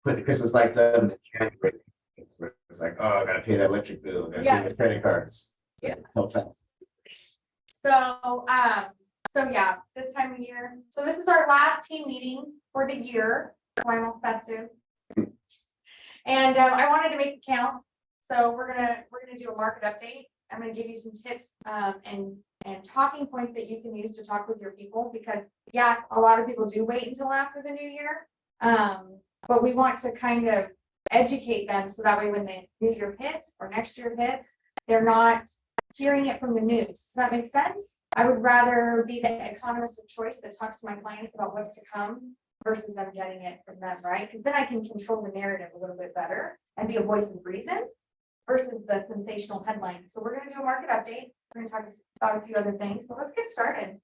put the Christmas lights up in January. It's like, oh, I gotta pay that electric bill, I gotta Yeah. pay the credit cards. Yeah. Helps out. So yeah, this time of year, so this is our last team meeting for the year, final festive. And I wanted to make it count, so we're gonna do a market update. I'm gonna give you some tips and talking points that you can use to talk with your people, because yeah, a lot of people do wait until after the new year. But we want to kind of educate them so that way when the new year hits or next year hits, they're not hearing it from the news. Does that make sense? I would rather be the economist of choice that talks to my clients about what's to come versus them getting it from them, right? Because then I can control the narrative a little bit better and be a voice of reason versus the sensational headlines. So we're gonna do a market update. We're gonna talk about a few other things, but let's get started.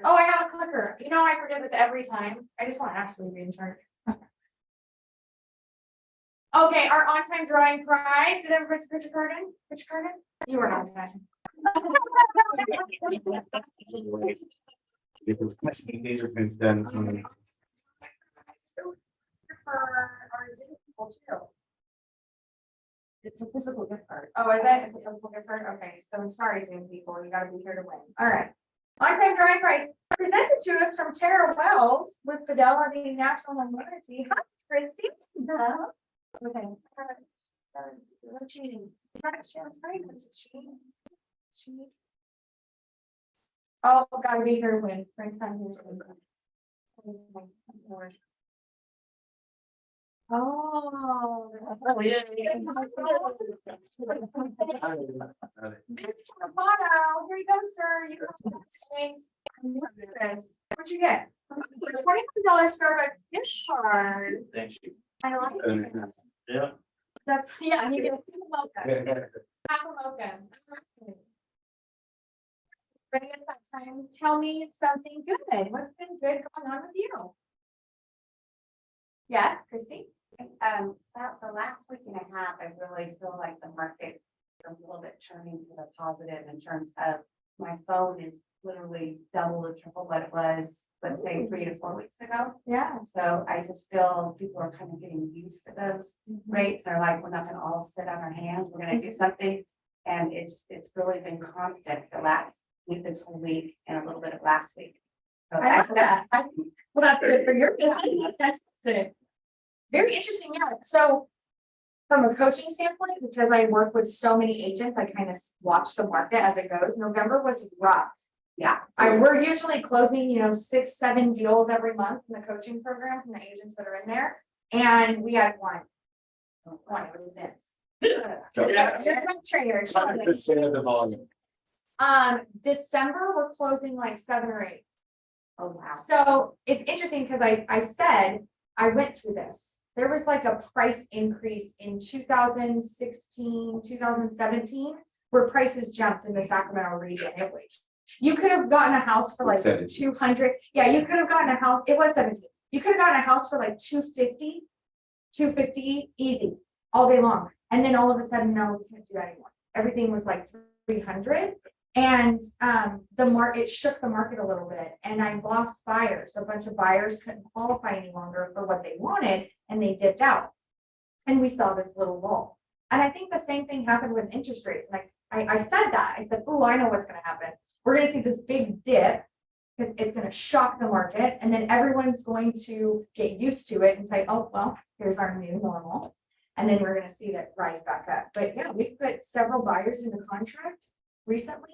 Oh, I have a clicker. You know, I forget this every time. I just want to actually be in charge. Okay, our on-time drawing prize. Did everybody put your card in? Put your card in? You were on time. If it's engagements, then For our Zoom people too. It's a physical gift card. Oh, I bet it's a physical gift card. Okay, so I'm sorry, Zoom people, you gotta be here to win. All right. On-time drawing prize presented to us from Tara Wells with Fidelity National Immunity. Hi, Christy. Okay. No cheating. Oh, gotta be here to win. Frank's time here. Oh. yeah. Vince Carapato, here you go, sir. You got this. What'd you get? $25 Starbucks gift card. Thank you. I like it. Yeah. That's, yeah, you get a mocha. Half a mocha. Ready at that time, tell me something good. What's been good going on with you? Yes, Christy? About the last week and a half, I really feel like the market is a little bit turning to the positive in terms of my phone is literally double or triple what it was, let's say 3 to 4 weeks ago. Yeah. So I just feel people are kind of getting used to those rates. They're like, we're not gonna all sit on our hands, we're gonna do something. And it's really been constant the last week, this whole week, and a little bit of last week. So I like that. Well, that's good for your business. That's good. Very interesting, yeah. So from a coaching standpoint, because I work with so many agents, I kind of watch the market as it goes. November was rough. Yeah, we're usually closing, 6, 7 deals every month in the coaching program from the agents that are in there. And we had one. It was Vince. Trainer. the volume. December, we're closing like 7 or 8. oh wow. So it's interesting because I said, I went through this. There was like a price increase in 2016, 2017, where prices jumped in the Sacramento region. You could have gotten a house for like 200. Yeah, you could have gotten a house. It was 17. You could have gotten a house for like 250 easy all day long. And then all of a sudden, no, we can't do that anymore. Everything was like 300. And the market shook the market a little bit, and I lost buyers. A bunch of buyers couldn't qualify any longer for what they wanted, and they dipped out. And we saw this little lull. And I think the same thing happened with interest rates. And I said that. I said, oh, I know what's going to happen. We're going to see this big dip. It's going to shock the market, and then everyone's going to get used to it and say, oh, well, here's our new normal. And then we're going to see that rise back up. But yeah, we've put several buyers into contract recently.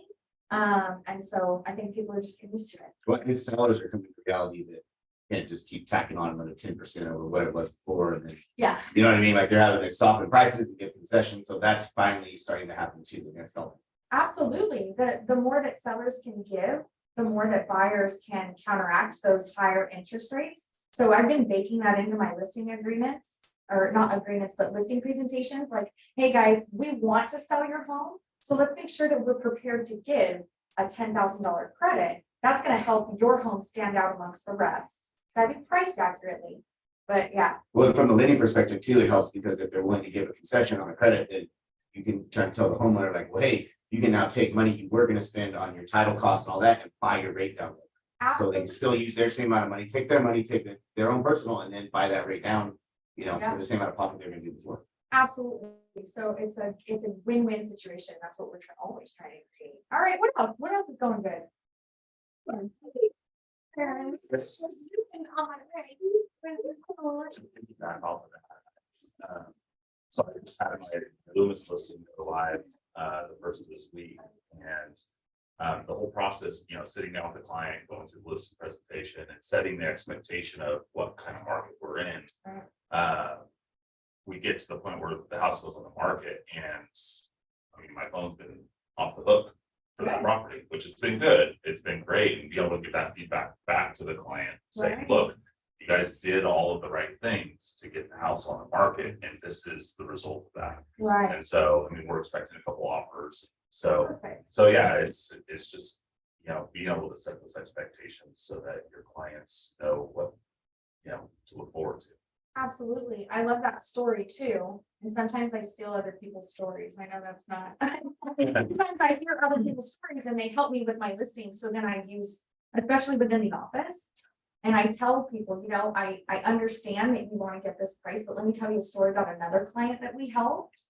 And so I think people are just getting used to it. Well, his sellers are coming to reality that you can't just keep tacking on another 10% over what it was before, and then Yeah. you know what I mean? Like they're having to soften prices and give concessions, so that's finally starting to happen too. And that's helping. Absolutely. The more that sellers can give, the more that buyers can counteract those higher interest rates. So I've been baking that into my listing agreements, or not agreements, but listing presentations. Like, hey guys, we want to sell your home. So let's make sure that we're prepared to give a $10,000 credit. That's going to help your home stand out amongst the rest. It's got to be priced accurately. But yeah. Well, from the lending perspective too, it helps because if they're willing to give a concession on a credit, then you can try to tell the homeowner like, well, hey, you can now take money you were going to spend on your title costs and all that and buy your rate down. So they can still use their same amount of money, take their money, take their own personal, and then buy that rate down, you know, Yeah. for the same amount of profit they're gonna do before. Absolutely. So it's a win-win situation. That's what we're always trying to create. All right, what else? What else is going good? Back off of that. So I just had my Loomis listing go live, the first of this week, and the whole process, you know, sitting down with the client, going through the listing presentation and setting the expectation of what kind of market we're in. We get to the point where the house goes on the market and, I mean, my phone's been off the hook for that property, which has been good. It's been great, and be able to give that feedback back to the client, saying, Right. look, you guys did all of the right things to get the house on the market, and this is the result of that. Right. And so, I mean, we're expecting a couple offers. So, Perfect. yeah, it's just, you know, being able to set those expectations so that your clients know what, you know, to look forward to. Absolutely. I love that story too. And sometimes I steal other people's stories. I know that's not. Sometimes I hear other people's stories and they help me with my listings. So then I use, especially within the office. And I tell people, you know, I understand that you want to get this price, but let me tell you a story about another client that we helped.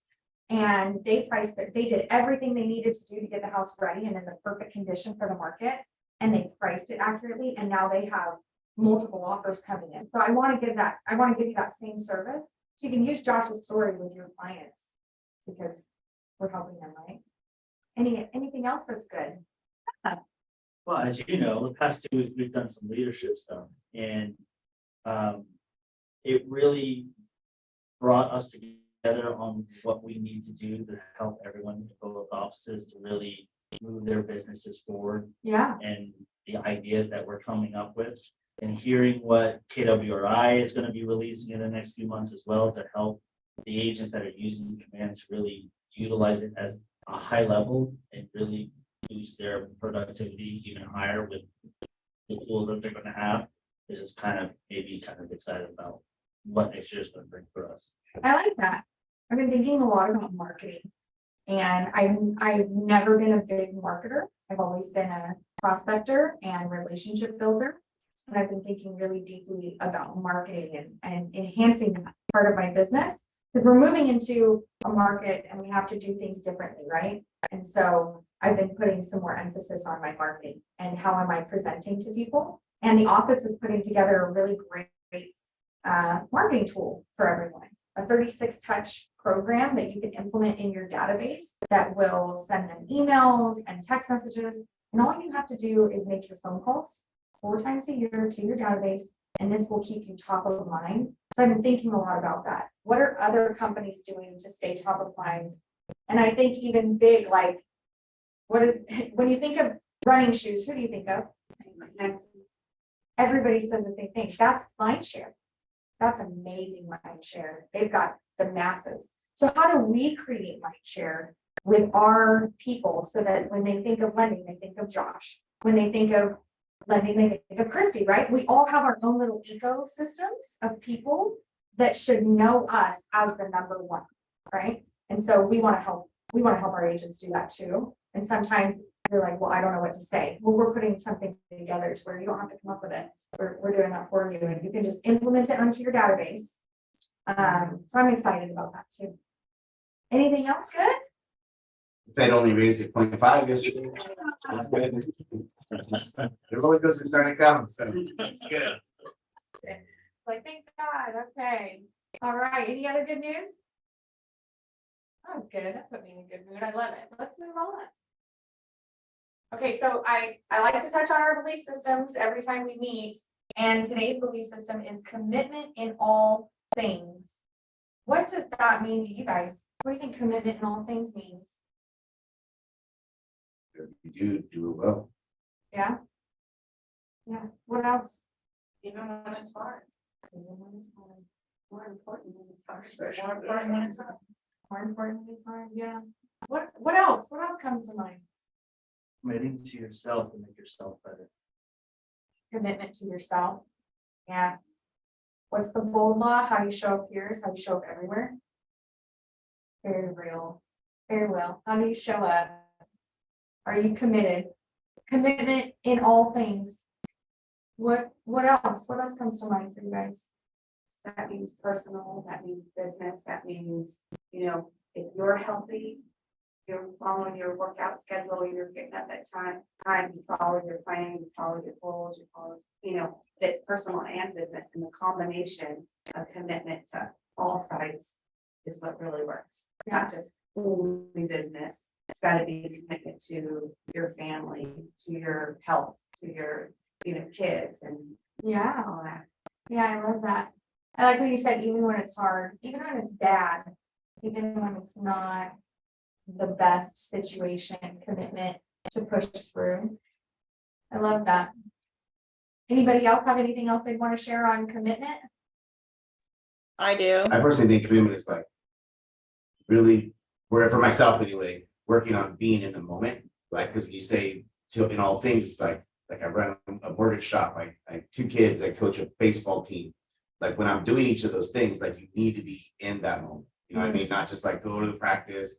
And they priced it, they did everything they needed to do to get the house ready and in the perfect condition for the market. And they priced it accurately, and now they have multiple offers coming in. So I want to give you that same service. So you can use Josh's story with your clients because we're helping them, right? Anything else that's good? Well, as you know, the past 2 weeks, we've done some leadership stuff, and it really brought us together on what we need to do to help everyone in both offices to really move their businesses forward, Yeah, and the ideas that we're coming up with, and hearing what KWRI is going to be releasing in the next few months as well, to help the agents that are using Command to really utilize it as a high level and really boost their productivity even higher with the tools that they're gonna have. This is kind of excited about what next year is gonna bring for us. I like that. I've been thinking a lot about marketing. And I've never been a big marketer. I've always been a prospector and relationship builder. And I've been thinking really deeply about marketing and enhancing that part of my business. Because we're moving into a market and we have to do things differently, right? And so I've been putting some more emphasis on my marketing and how am I presenting to people? And the office is putting together a really great marketing tool for everyone. A 36 touch program that you can implement in your database that will send them emails and text messages. And all you have to do is make your phone calls 4 times a year to your database, and this will keep you top of mind. So I've been thinking a lot about that. What are other companies doing to stay top of mind? And I think even big, like, when you think of running shoes, who do you think of? Everybody says the same thing. That's Mindshare. That's amazing Mindshare. They've got the masses. So how do we create Mindshare with our people so that when they think of lending, they think of Josh? When they think of lending, they think of Christy, right? We all have our own little ecosystems of people that should know us as the number one, right? And so we want to help our agents do that too. And sometimes you're like, well, I don't know what to say. Well, we're putting something together to where you don't have to come up with it. We're doing that for you, and you can just implement it onto your database. So I'm excited about that too. Anything else good? Fed only raised it 0.5 yesterday. That's good. The roller coaster starting to come, so it's good. Like, thank God. Okay. All right. Any other good news? That was good. That put me in a good mood. I love it. Let's move on. Okay, so I like to touch on our belief systems every time we meet, and today's belief system is commitment in all things. What does that mean to you guys? What do you think commitment in all things means? If you do it well. Yeah. Yeah. What else? Even when it's hard, Even when it's hard. more important when it's hard. Especially More important when it's hard. More important than it's hard. Yeah. What else? What else comes to mind? Committing to yourself to make yourself better. Commitment to yourself. Yeah. What's the bold law? How you show up here is how you show up everywhere. Very real. Very well. How do you show up? Are you committed? Commitment in all things. What else? What else comes to mind for you guys? That means personal, that means business, that means, you know, if you're healthy, you're following your workout schedule, you're getting up at time, you follow your plan, you follow your goals, you follow, you know, it's personal and business, and the combination of commitment to all sides is what really works, not just only business. It's gotta be a commitment to your family, to your health, to your, you know, kids and Yeah, all that. yeah, I love that. I like when you said even when it's hard, even when it's bad, even when it's not the best situation, commitment to push through. I love that. Anybody else have anything else they'd want to share on commitment? I do. I personally think commitment is like really, where for myself anyway, working on being in the moment. Like, because when you say to in all things, like I run a mortgage shop, I have 2 kids, I coach a baseball team. Like when I'm doing each of those things, like you need to be in that moment. You know what I mean? Not just like go to the practice,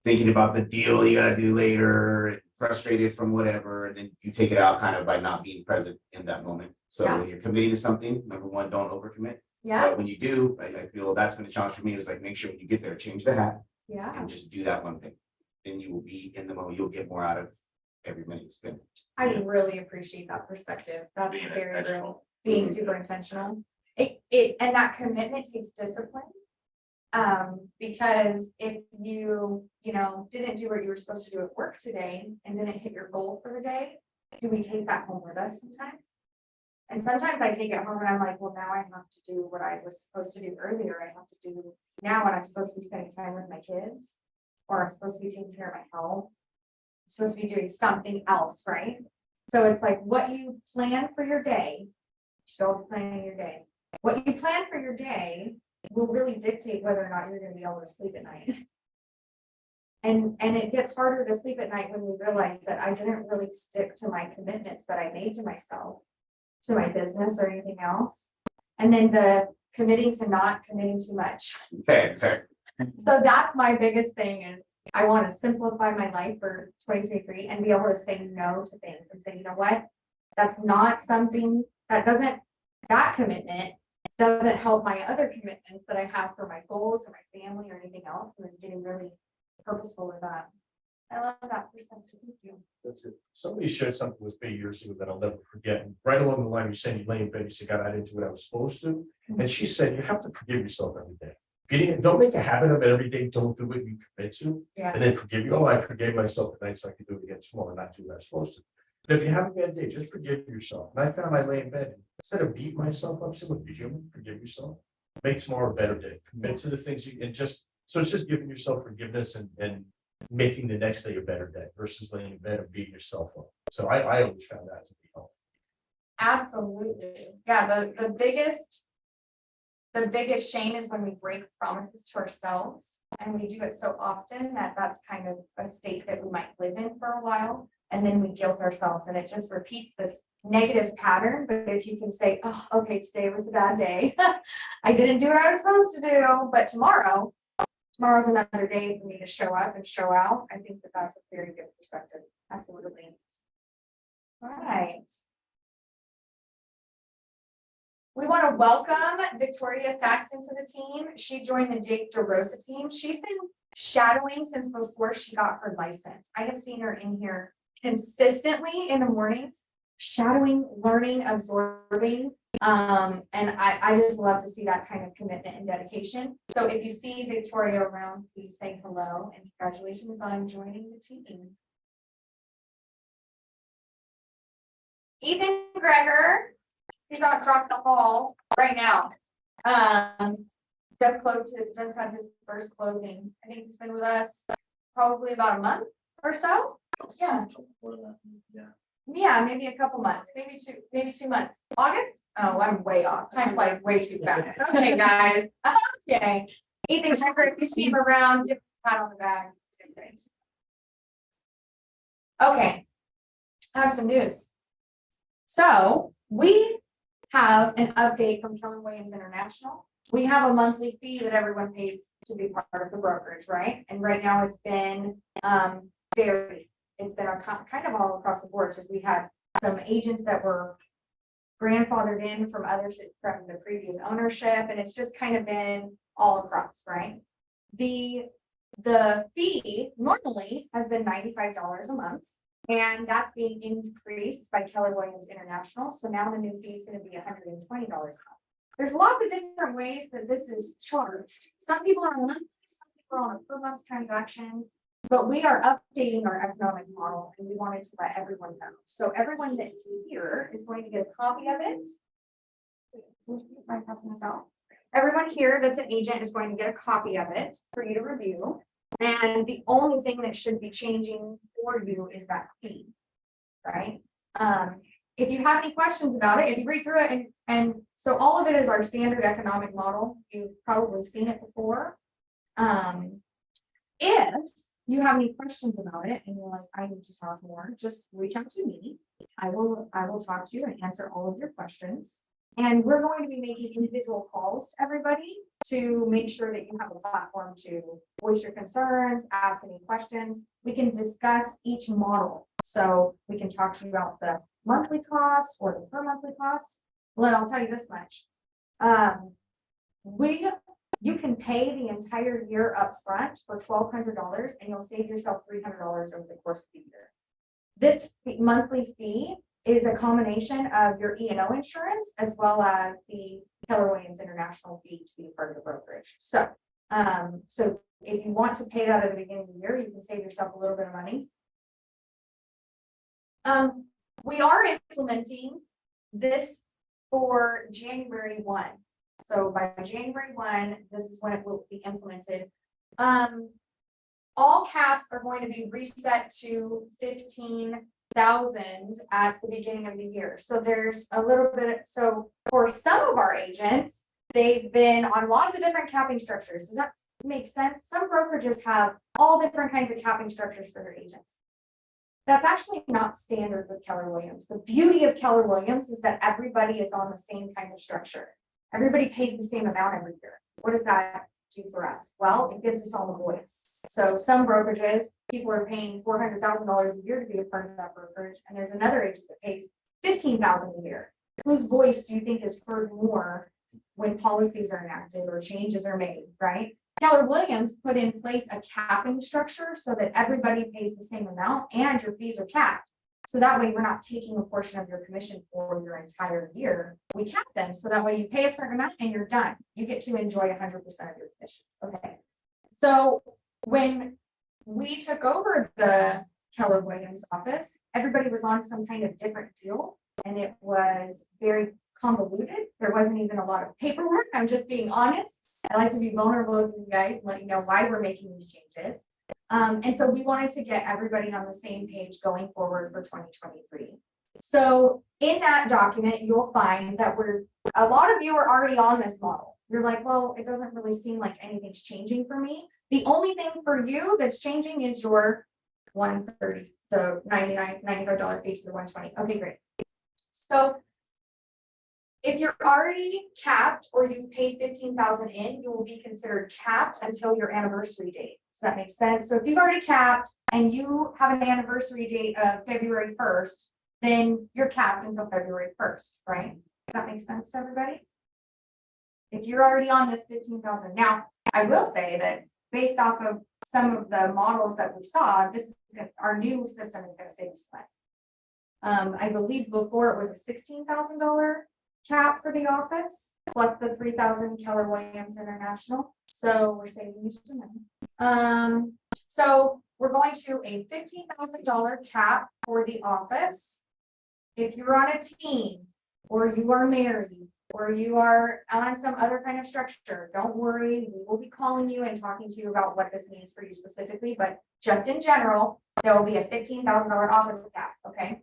thinking about the deal you gotta do later, and frustrated from whatever, and then you take it out kind of by not being present in that moment. So Yeah. when you're committing to something, number one, don't overcommit. Yeah, But when you do, I feel that's been a challenge for me, is like, make sure when you get there, change the hat yeah. and just do that one thing. Then you will be in the moment, you'll get more out of every minute you spend. I really appreciate that perspective. That's Being very real. intentional. Being Mhm. super intentional. And that commitment takes discipline. Because if you know, didn't do what you were supposed to do at work today and didn't hit your goal for the day, do we take that home with us sometimes? And sometimes I take it home and I'm like, well, now I have to do what I was supposed to do earlier. I have to do now when I'm supposed to be spending time with my kids, or I'm supposed to be taking care of my health. I'm supposed to be doing something else, right? So it's like what you plan for your day, you should always plan your day. What you plan for your day will really dictate whether or not you're gonna be able to sleep at night. And it gets harder to sleep at night when we realize that I didn't really stick to my commitments that I made to myself, to my business or anything else. And then the committing to not committing too much. Okay, exactly. So that's my biggest thing is I want to simplify my life for 2023 and be able to say no to things and say, you know what? That's not something that commitment doesn't help my other commitments that I have for my goals or my family or anything else. And then getting really purposeful with that. I love that perspective. Thank you. That's it. Somebody shared something with me years ago that I'll never forget. And right along the line, you said you lay in bed, you said, God, I didn't do what I was supposed to. And she said, you have to forgive yourself every day. If you didn't, don't make a habit of it every day. Don't do what you commit to. Yeah. And then forgive you. Oh, I forgave myself tonight so I can do it again tomorrow, not do what I was supposed to. But if you have a bad day, just forgive yourself. And I found I lay in bed, instead of beating myself up, say, look, you're human, forgive yourself. Make tomorrow a better day. Commit to the things you, and just, so it's just giving yourself forgiveness and making the next day a better day versus laying in bed and beating yourself up. So I always found that to be helpful. Absolutely. Yeah, the biggest shame is when we break promises to ourselves, and we do it so often that that's kind of a state that we might live in for a while, and then we guilt ourselves, and it just repeats this negative pattern. But if you can say, oh, okay, today was a bad day. I didn't do what I was supposed to do, but tomorrow's another day for me to show up and show out. I think that that's a very good perspective. Absolutely. All right. We want to welcome Victoria Saxton to the team. She joined the Jake DeRosa team. She's been shadowing since before she got her license. I have seen her in here consistently in the mornings, shadowing, learning, absorbing. And I just love to see that kind of commitment and dedication. So if you see Victoria around, please say hello and congratulations on joining the team. Ethan Greger, he's across the hall right now. Just had his first closing. I think he's been with us probably about a month or so. Yeah. Yeah, maybe a couple months, maybe 2 months. August? Oh, I'm way off. Time flies way too fast. Okay, guys. Okay. Ethan Greger, if you see him around, give him a pat on the back. Okay. I have some news. So we have an update from Keller Williams International. We have a monthly fee that everyone pays to be part of the brokerage, right? And right now it's been varied. It's been kind of all across the board because we had some agents that were grandfathered in from others from the previous ownership, and it's just kind of been all across, right? The fee normally has been $95 a month, and that's being increased by Keller Williams International, so now the new fee is gonna be $120 a month. There's lots of different ways that this is charged. Some people are on monthly, some people are on a per month transaction. But we are updating our economic model and we wanted to let everyone know. So everyone that's here is going to get a copy of it. Am I passing this out? Everyone here that's an agent is going to get a copy of it for you to review. And the only thing that should be changing for you is that fee. Right? If you have any questions about it, if you read through it and so all of it is our standard economic model. You've probably seen it before. If you have any questions about it and you're like, I need to talk more, just reach out to me. I will talk to you and answer all of your questions. And we're going to be making individual calls to everybody to make sure that you have a platform to voice your concerns, ask any questions. We can discuss each model. So we can talk to you about the monthly cost or the per monthly cost. Well, I'll tell you this much. You can pay the entire year up front for $1,200 and you'll save yourself $300 over the course of the year. This monthly fee is a combination of your E&O insurance as well as the Keller Williams International fee to be a part of the brokerage. So, so if you want to pay that at the beginning of the year, you can save yourself a little bit of money. We are implementing this for January 1. So by January 1, this is when it will be implemented. All caps are going to be reset to 15,000 at the beginning of the year. So there's a little bit, so for some of our agents, they've been on lots of different capping structures. Does that make sense? Some brokerages have all different kinds of capping structures for their agents. That's actually not standard with Keller Williams. The beauty of Keller Williams is that everybody is on the same kind of structure. Everybody pays the same amount every year. What does that do for us? Well, it gives us all the voice. So some brokerages, people are paying $400,000 a year to be a part of that brokerage, and there's another agent that pays $15,000 a year. Whose voice do you think is heard more when policies are enacted or changes are made, right? Keller Williams put in place a capping structure so that everybody pays the same amount and your fees are capped. So that way we're not taking a portion of your commission for your entire year. We cap them so that way you pay a certain amount and you're done. You get to enjoy 100% of your commissions. Okay. So when we took over the Keller Williams office, everybody was on some kind of different deal and it was very convoluted. There wasn't even a lot of paperwork. I'm just being honest. I like to be vulnerable with you guys and let you know why we're making these changes. And so we wanted to get everybody on the same page going forward for 2023. So in that document, you'll find that a lot of you are already on this model. You're like, well, it doesn't really seem like anything's changing for me. The only thing for you that's changing is your $130, the $95 fee to the $120. Okay, great. So if you're already capped or you've paid $15,000 in, you will be considered capped until your anniversary date. Does that make sense? So if you've already capped and you have an anniversary date of February 1st, then you're capped until February 1st, right? Does that make sense to everybody? If you're already on this 15,000. Now, I will say that based off of some of the models that we saw, our new system is going to save us money. I believe before it was a $16,000 cap for the office, plus the 3,000 Keller Williams International. So we're saving you some money. So we're going to a $15,000 cap for the office. If you're on a team, or you are married, or you are on some other kind of structure, don't worry, we will be calling you and talking to you about what this means for you specifically, but just in general, there will be a $15,000 office cap, okay?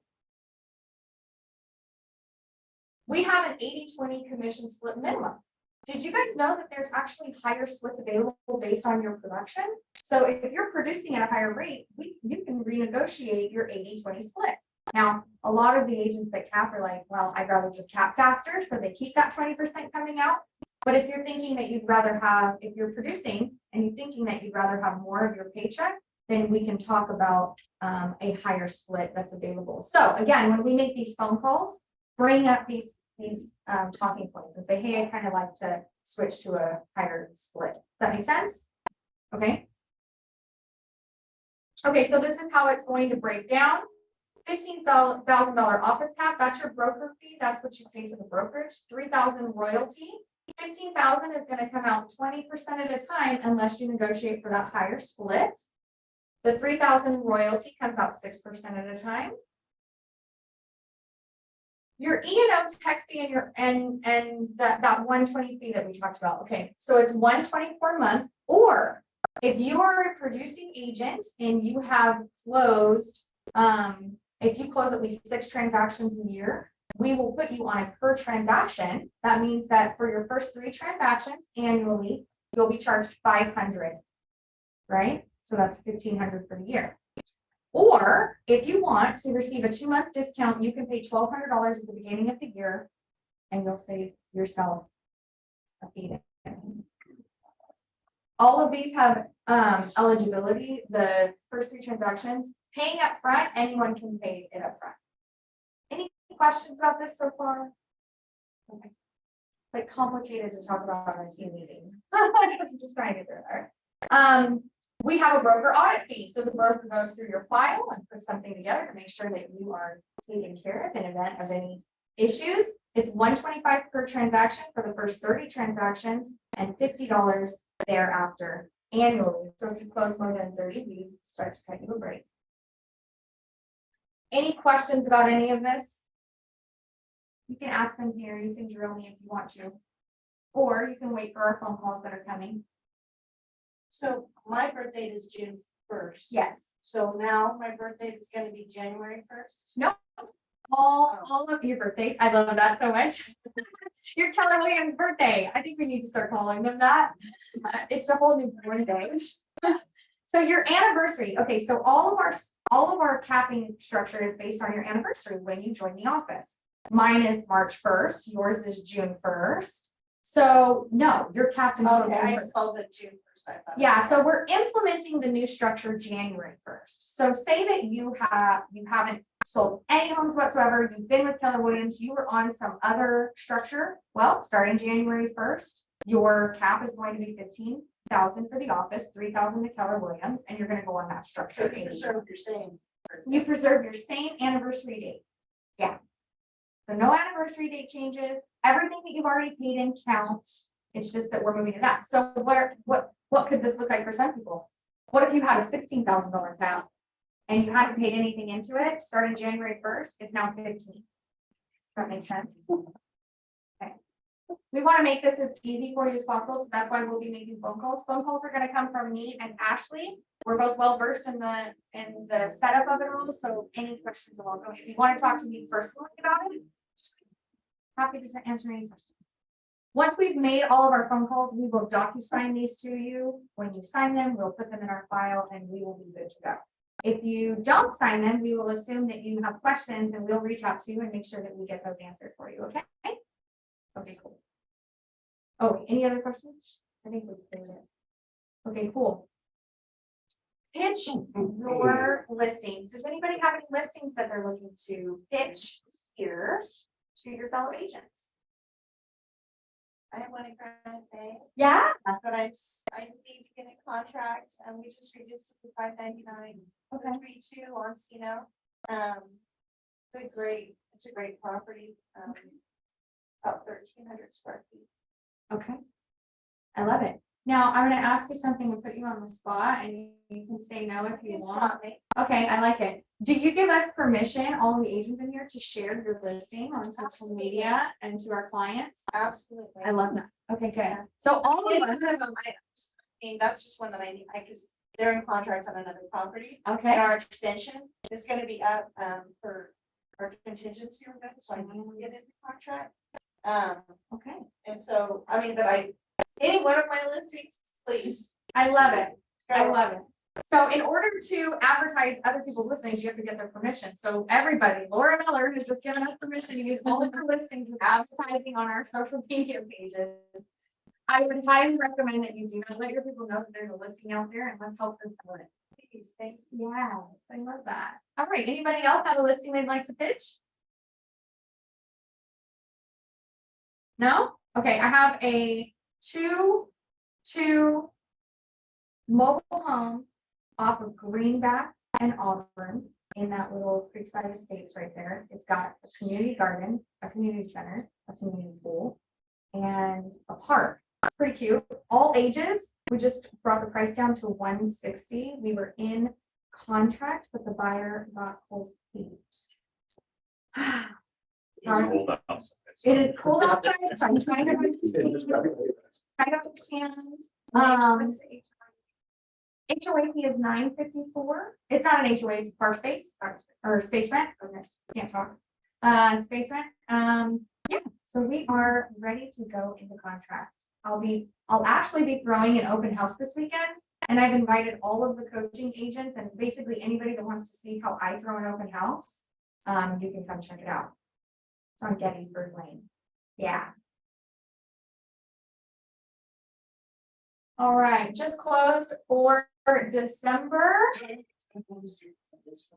We have an 80-20 commission split minimum. Did you guys know that there's actually higher splits available based on your production? So if you're producing at a higher rate, you can renegotiate your 80-20 split. Now, a lot of the agents that cap are like, well, I'd rather just cap faster, so they keep that 20% coming out. But if you're thinking that you'd rather have, if you're producing and you're thinking that you'd rather have more of your paycheck, then we can talk about a higher split that's available. So again, when we make these phone calls, bring up these these talking points and say, hey, I'd kind of like to switch to a higher split. Does that make sense? Okay. Okay, so this is how it's going to break down. $15,000 office cap, that's your broker fee, that's what you pay to the brokerage. 3,000 royalty. 15,000 is gonna come out 20% at a time unless you negotiate for that higher split. The 3,000 royalty comes out 6% at a time. Your E&O tech fee and your and that 120 fee that we talked about. Okay, so it's 120 per month, or if you are a producing agent and you have closed, if you close at least 6 transactions a year, we will put you on a per transaction. That means that for your first 3 transactions annually, you'll be charged $500, right? So that's $1,500 for the year. Or if you want to receive a 2-month discount, you can pay $1,200 at the beginning of the year and you'll save yourself a fee. All of these have eligibility. The first 3 transactions, paying up front, anyone can pay it up front. Any questions about this so far? Okay. Like complicated to talk about on a team meeting. I'm just trying to get through it. All right. We have a broker audit fee. So the broker goes through your file and puts something together to make sure that you are taken care of in event of any issues. It's $125 per transaction for the first 30 transactions and $50 thereafter annually. So if you close more than 30, we start to cut you a break. Any questions about any of this? You can ask them here. You can drill me if you want to, or you can wait for our phone calls that are coming. So my birthday is June 1st. Yes. So now my birthday is gonna be January 1st. All of your birthday. I love that so much. Your Keller Williams birthday. I think we need to start calling them that. It's a whole new born day. So your anniversary. Okay, so all of our capping structure is based on your anniversary when you join the office. Mine is March 1st. Yours is June 1st. So no, you're capped until Okay, June I told it June 1st. I thought. Yeah, so we're implementing the new structure January 1st. So say that you haven't sold any homes whatsoever, you've been with Keller Williams, you were on some other structure. Well, starting January 1st, your cap is going to be 15,000 for the office, 3,000 to Keller Williams, and you're going to go on that structure. So you preserve your same. You preserve your same anniversary date. Yeah. So no anniversary date changes. Everything that you've already paid in counts. It's just that we're moving to that. So what could this look like for some people? What if you had a $16,000 cap and you hadn't paid anything into it starting January 1st? It's now 15. That makes sense. Okay. We want to make this as easy for you as possible, so that's why we'll be making phone calls. Phone calls are going to come from me and Ashley. We're both well versed in the setup of it all. So any questions are welcome. If you want to talk to me personally about it, happy to answer any questions. Once we've made all of our phone calls, we will DocuSign these to you. When you sign them, we'll put them in our file and we will be good to go. If you don't sign them, we will assume that you have questions and we'll reach out to you and make sure that we get those answered for you, okay? Okay, cool. Oh, any other questions? I think we cleared it. Okay, cool. Pitch your listings. Does anybody have any listings that they're looking to pitch here to your fellow agents? I have one in Granite Bay, Yeah. but I need to get a contract and we just reduced it to $599. Okay. 3.2 on Sino. It's a great property. About 1,300 square feet. Okay. I love it. Now, I'm gonna ask you something and put you on the spot and you can say no if you It's want. not me. Okay, I like it. Do you give us permission, all the agents in here, to share your listing on social Absolutely. media and to our clients? Absolutely. I love that. Okay, good. So all of Yeah, us, I mean, that's just one that I need, because they're in contract on another property. And okay, our extension is gonna be up for our contingency event, so I need to get into contract. okay. And so, I mean, any one of my listings, please. I love it. I go. love it. So in order to advertise other people's listings, you have to get their permission. So everybody, Laura Miller has just given us permission to use all of her listings as advertising on our social media pages. I would highly recommend that you do not let your people know that there's a listing out there and let's help them fill it. Please, thank you. Yeah, I love that. All right, anybody else have a listing they'd like to pitch? No? Okay, I have a two mobile home off of Greenback and Auburn in that little Creekside Estates right there. It's got a community garden, a community center, a community pool, and a park. It's pretty cute. All ages. We just brought the price down to 160. We were in contract, but the buyer got cold feet. It's cold outside, so- It is cold outside, so I'm trying to understand. What's the age? HOA fee is $9.54. It's not an HOA, it's bar space or space rent. Okay, can't talk. Space rent. Yeah, so we are ready to go into contract. I'll actually be throwing an open house this weekend. And I've invited all of the coaching agents and basically anybody that wants to see how I throw an open house. You can come check it out. It's on Gettysburg Lane. Yeah. All right, just closed for December.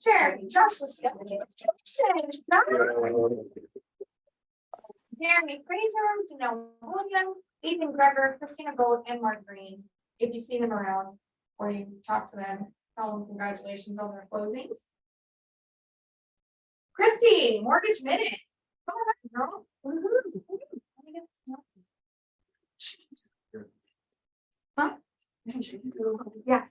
Sure, Josh, let's go. Jeremy Fraser, Janelle Williams, Ethan Greger, Christina Gold, and Mark Green. If you see them around or you talk to them, tell them congratulations on their closings. Christy, Mortgage Minute. Go ahead, girl. Woohoo. Let me get this one. Huh? Yes.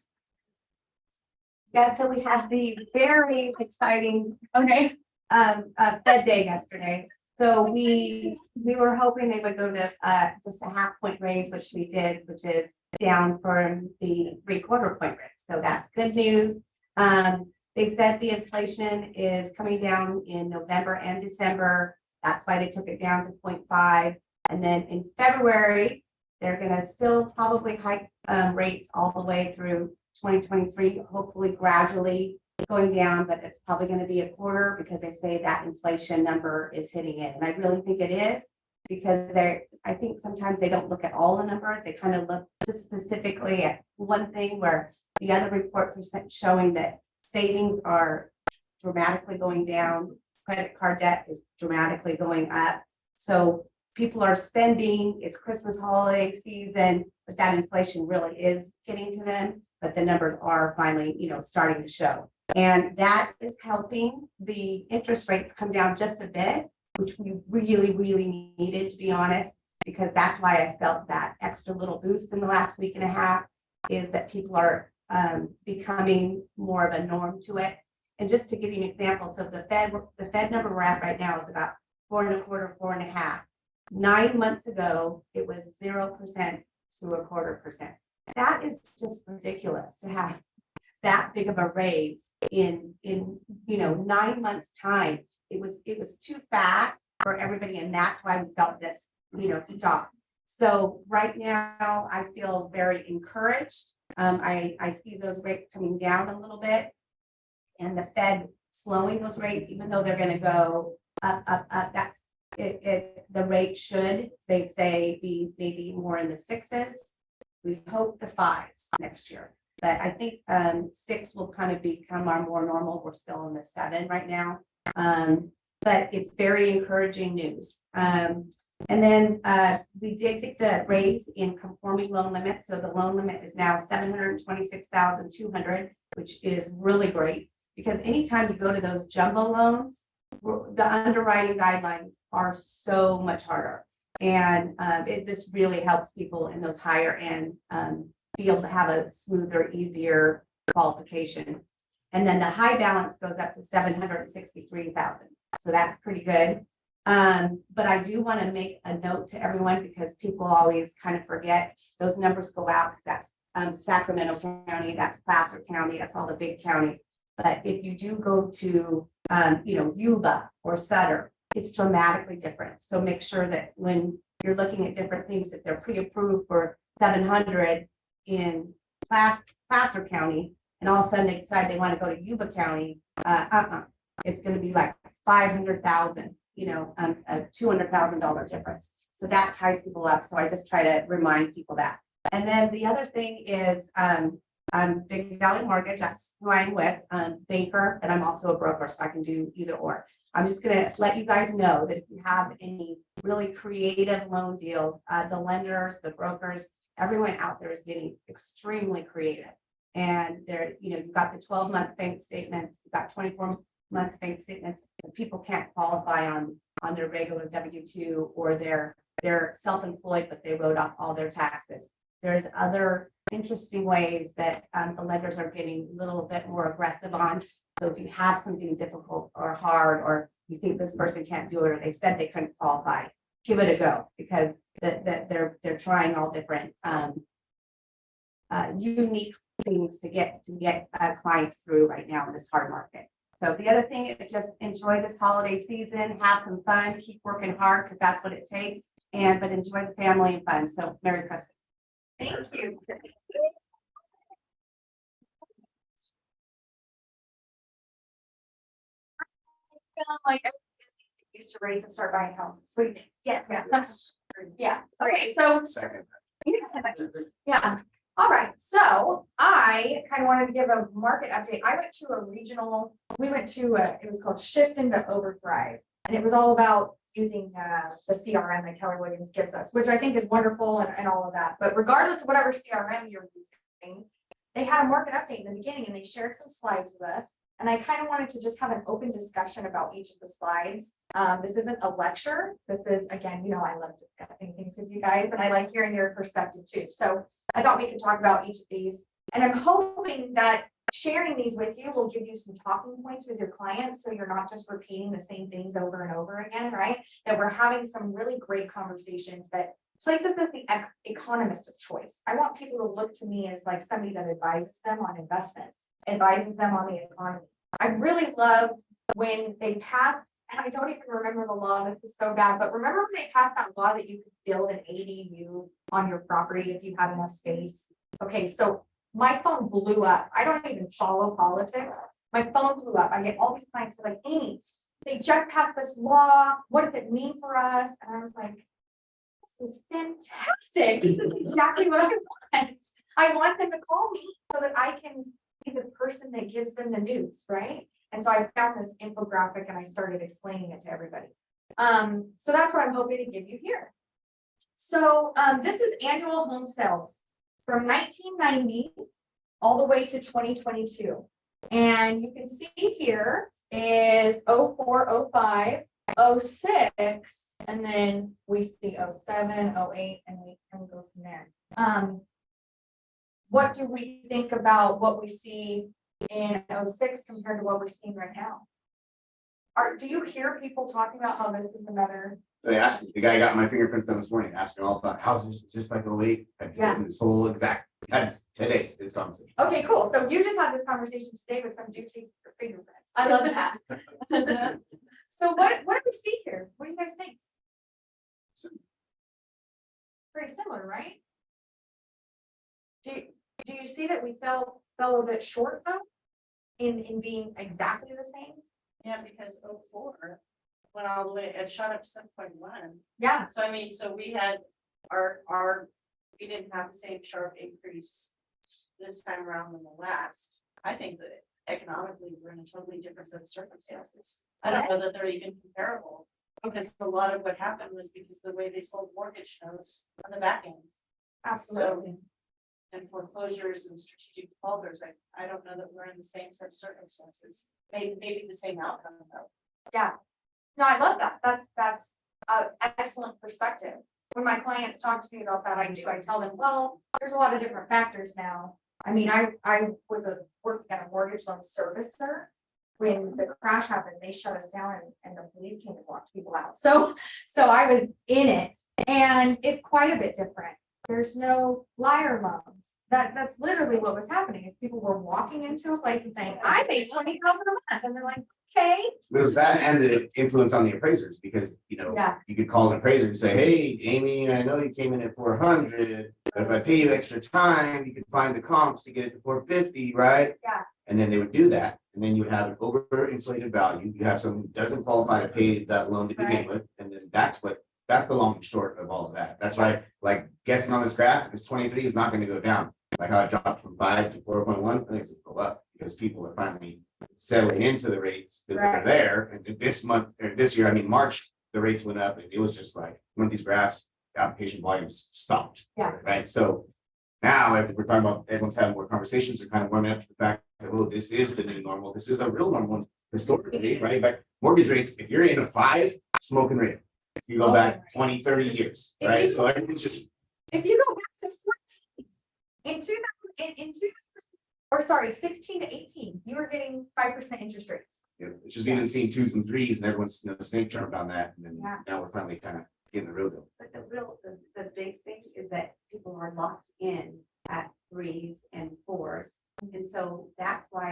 Yeah, so we had the very exciting Okay. Fed Day yesterday. So we were hoping they would go to just a 0.5 point raise, which we did, which is down from the 3/4 point raise. So that's good news. They said the inflation is coming down in November and December. That's why they took it down to 0.5. And then in February, they're gonna still probably hike rates all the way through 2023, hopefully gradually going down, but it's probably going to be 1/4 because they say that inflation number is hitting it. And I really think it is because I think sometimes they don't look at all the numbers. They kind of look just specifically at one thing where the other reports are showing that savings are dramatically going down. Credit card debt is dramatically going up. So people are spending, it's Christmas holiday season, but that inflation really is getting to them. But the numbers are finally, starting to show. And that is helping the interest rates come down just a bit, which we really, really needed, to be honest, because that's why I felt that extra little boost in the last week and a half is that people are becoming more of a norm to it. And just to give you an example, so the Fed number we're at right now is about 4.25%, 4.5%. 9 months ago, it was 0% to 1/4%. That is just ridiculous to have that big of a raise in 9 months time. It was too fast for everybody, and that's why we felt this stop. So right now I feel very encouraged. I see those rates coming down a little bit and the Fed slowing those rates, even though they're going to go up. That's it. The rate should, they say, be maybe more in the 6s. We hope the 5s next year. But I think 6 will kind of become our more normal. We're still in the 7 right now. But it's very encouraging news. And then we did get the raise in conforming loan limit. So the loan limit is now $726,200, which is really great because anytime you go to those jumbo loans, the underwriting guidelines are so much harder. And this really helps people in those higher end be able to have a smoother, easier qualification. And then the high balance goes up to $763,000. So that's pretty good. But I do want to make a note to everyone because people always kind of forget those numbers go out because that's Sacramento County, that's Placer County, that's all the big counties. But if you do go to Yuba or Sutter, it's dramatically different. So make sure that when you're looking at different things, if they're pre-approved for 700 in Placer County, and all of a sudden they decide they want to go to Yuba County, it's going to be like 500,000, a $200,000 difference. So that ties people up. So I just try to remind people that. And then the other thing is Big Valley Mortgage, that's who I'm with, banker, and I'm also a broker, so I can do either or. I'm just going to let you guys know that if you have any really creative loan deals. The lenders, the brokers, everyone out there is getting extremely creative. And they're, you've got the 12-month bank statements, you've got 24-month bank statements, and people can't qualify on their regular W-2, or they're self-employed, but they wrote off all their taxes. There's other interesting ways that the lenders are getting a little bit more aggressive on. So if you have something difficult or hard, or you think this person can't do it, or they said they couldn't qualify, give it a go, because they're trying all different unique things to get clients through right now in this hard market. So the other thing is just enjoy this holiday season, have some fun, keep working hard, because that's what it takes. But enjoy the family and fun. So Merry Christmas. Thank you. Feeling like everybody's used to ready to start buying houses. What do you think? Yeah. Okay, so Second. yeah, all right, so I kind of wanted to give a market update. We went to, it was called Shift into Overdrive. And it was all about using the CRM that Keller Williams gives us, which I think is wonderful and all of that. But regardless of whatever CRM you're using, they had a market update in the beginning and they shared some slides with us. And I kind of wanted to just have an open discussion about each of the slides. This isn't a lecture. This is, again, I love discussing things with you guys, and I like hearing your perspective too. So I thought we could talk about each of these. And I'm hoping that sharing these with you will give you some talking points with your clients, so you're not just repeating the same things over and over again, right? That we're having some really great conversations that places as the economist of choice. I want people to look to me as like somebody that advises them on investments, advises them on the economy. I really loved when they passed, and I don't even remember the law, this is so bad, but remember when they passed that law that you could build an ADU on your property if you had enough space? Okay, so my phone blew up. I don't even follow politics. My phone blew up. I get all these clients who are like, Amy, they just passed this law. What does it mean for us? And I was like, this is fantastic. This is exactly what I want. I want them to call me so that I can be the person that gives them the news, right? And so I found this infographic and I started explaining it to everybody. So that's what I'm hoping to give you here. So this is annual home sales from 1990 all the way to 2022. And you can see here is 04, 05, 06, and then we see 07, 08, and we can go from there. What do we think about what we see in 06 compared to what we're seeing right now? Do you hear people talking about how this is another? They asked me, the guy got my fingerprints done this morning, asked me all about houses, just like 08. I did Yeah. this whole exact, that's today, this conversation. Okay, cool. So you just had this conversation today with some dude taking your fingerprints. I love that. So what do we see here? What do you guys think? Pretty similar, right? Do you see that we fell a little bit short though? In being exactly the same? Yeah, because 04 went all the way, it shot up to 7.1. Yeah, So I mean, so we had we didn't have the same sharp increase this time around than the last. I think that economically, we're in a totally different set of circumstances. I don't know that they're even comparable, because a lot of what happened was because the way they sold mortgage notes on the back end. absolutely. And foreclosures and strategic defaulters, I don't know that we're in the same set of circumstances, maybe the same outcome though. Yeah. No, I love that. That's an excellent perspective. When my clients talk to me about that, I tell them, well, there's a lot of different factors now. I mean, I was working at a mortgage loan servicer. When the crash happened, they shut us down and the police came and locked people out. So I was in it, and it's quite a bit different. There's no liar loans. That's literally what was happening, is people were walking into a place and saying, I paid $20,000 a month, and they're like, okay. But it was that and the influence on the appraisers, because, Yeah. you could call an appraiser and say, hey, Amy, I know you came in at 400, but if I pay you extra time, you can find the comps to get it to 450, right? Yeah. And then they would do that, and then you would have an overinflated value. You have someone who doesn't qualify to pay that loan to begin Right. with, and then that's the long and short of all of that. That's why, like, guessing on this graph, this 23 is not going to go down. Like how it dropped from 5 to 4.1, I think it's going to go up because people are finally settling into the rates that are Right. there. And this month, or this year, I mean, March the rates went up, and it was just like, one of these graphs, the application volumes stopped. Yeah. Right, so now, if we're talking about, everyone's having more conversations, are kind of warming up to the fact that, oh, this is the new normal, this is a real normal historically, right? But mortgage rates, if you're in a 5, smoking rate. If you go back 20, 30 years, If right? you- So everything's just, If you go back to 14, in 2000, in 2000, or sorry, 16 to 18, you were getting 5% interest rates. you know, it's just been seeing 2s and 3s, and everyone's, snake charmed on that, and then Yeah. now we're finally kind of getting the real deal. But the big thing is that people are locked in at 3s and 4s. And so that's why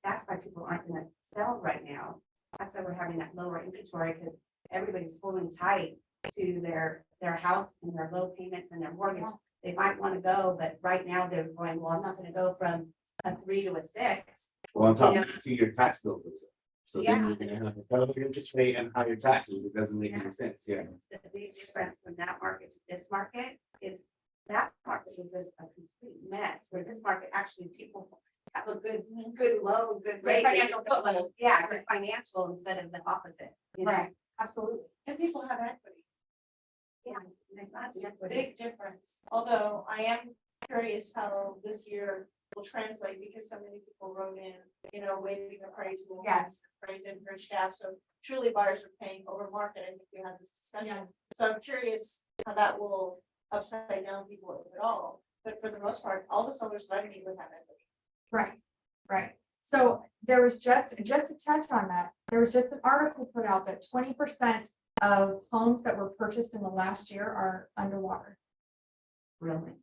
that's why people aren't gonna sell right now. That's why we're having that lower inventory, because everybody's holding tight to their house and their low payments and their mortgage. They might want to go, but right now they're going, well, I'm not gonna go from a 3 to a 6. Well, on top Yeah. of that, too, your tax bill goes up. So then Yeah. you're gonna have a higher interest rate and higher taxes, it doesn't make any sense, yeah. The big difference from that market to this market is that market is just a complete mess, where this market, actually, people have a good loan, good rate. They financial just- foothold. Yeah, good financial instead of the opposite. you know? Right, absolutely. And people have equity. Yeah. That's That's a equity. big difference, although I am curious how this year will translate, because so many people wrote in, waiving appraisal. Yes. Price and bridge gap, so truly buyers are paying over market, I think we had this Yeah. discussion. So I'm curious how that will upside down people if at all, but for the most part, all the sellers that I meet with have equity. Right, right. So there was just to touch on that, there was just an article put out that 20% of homes that were purchased in the last year are underwater. Really.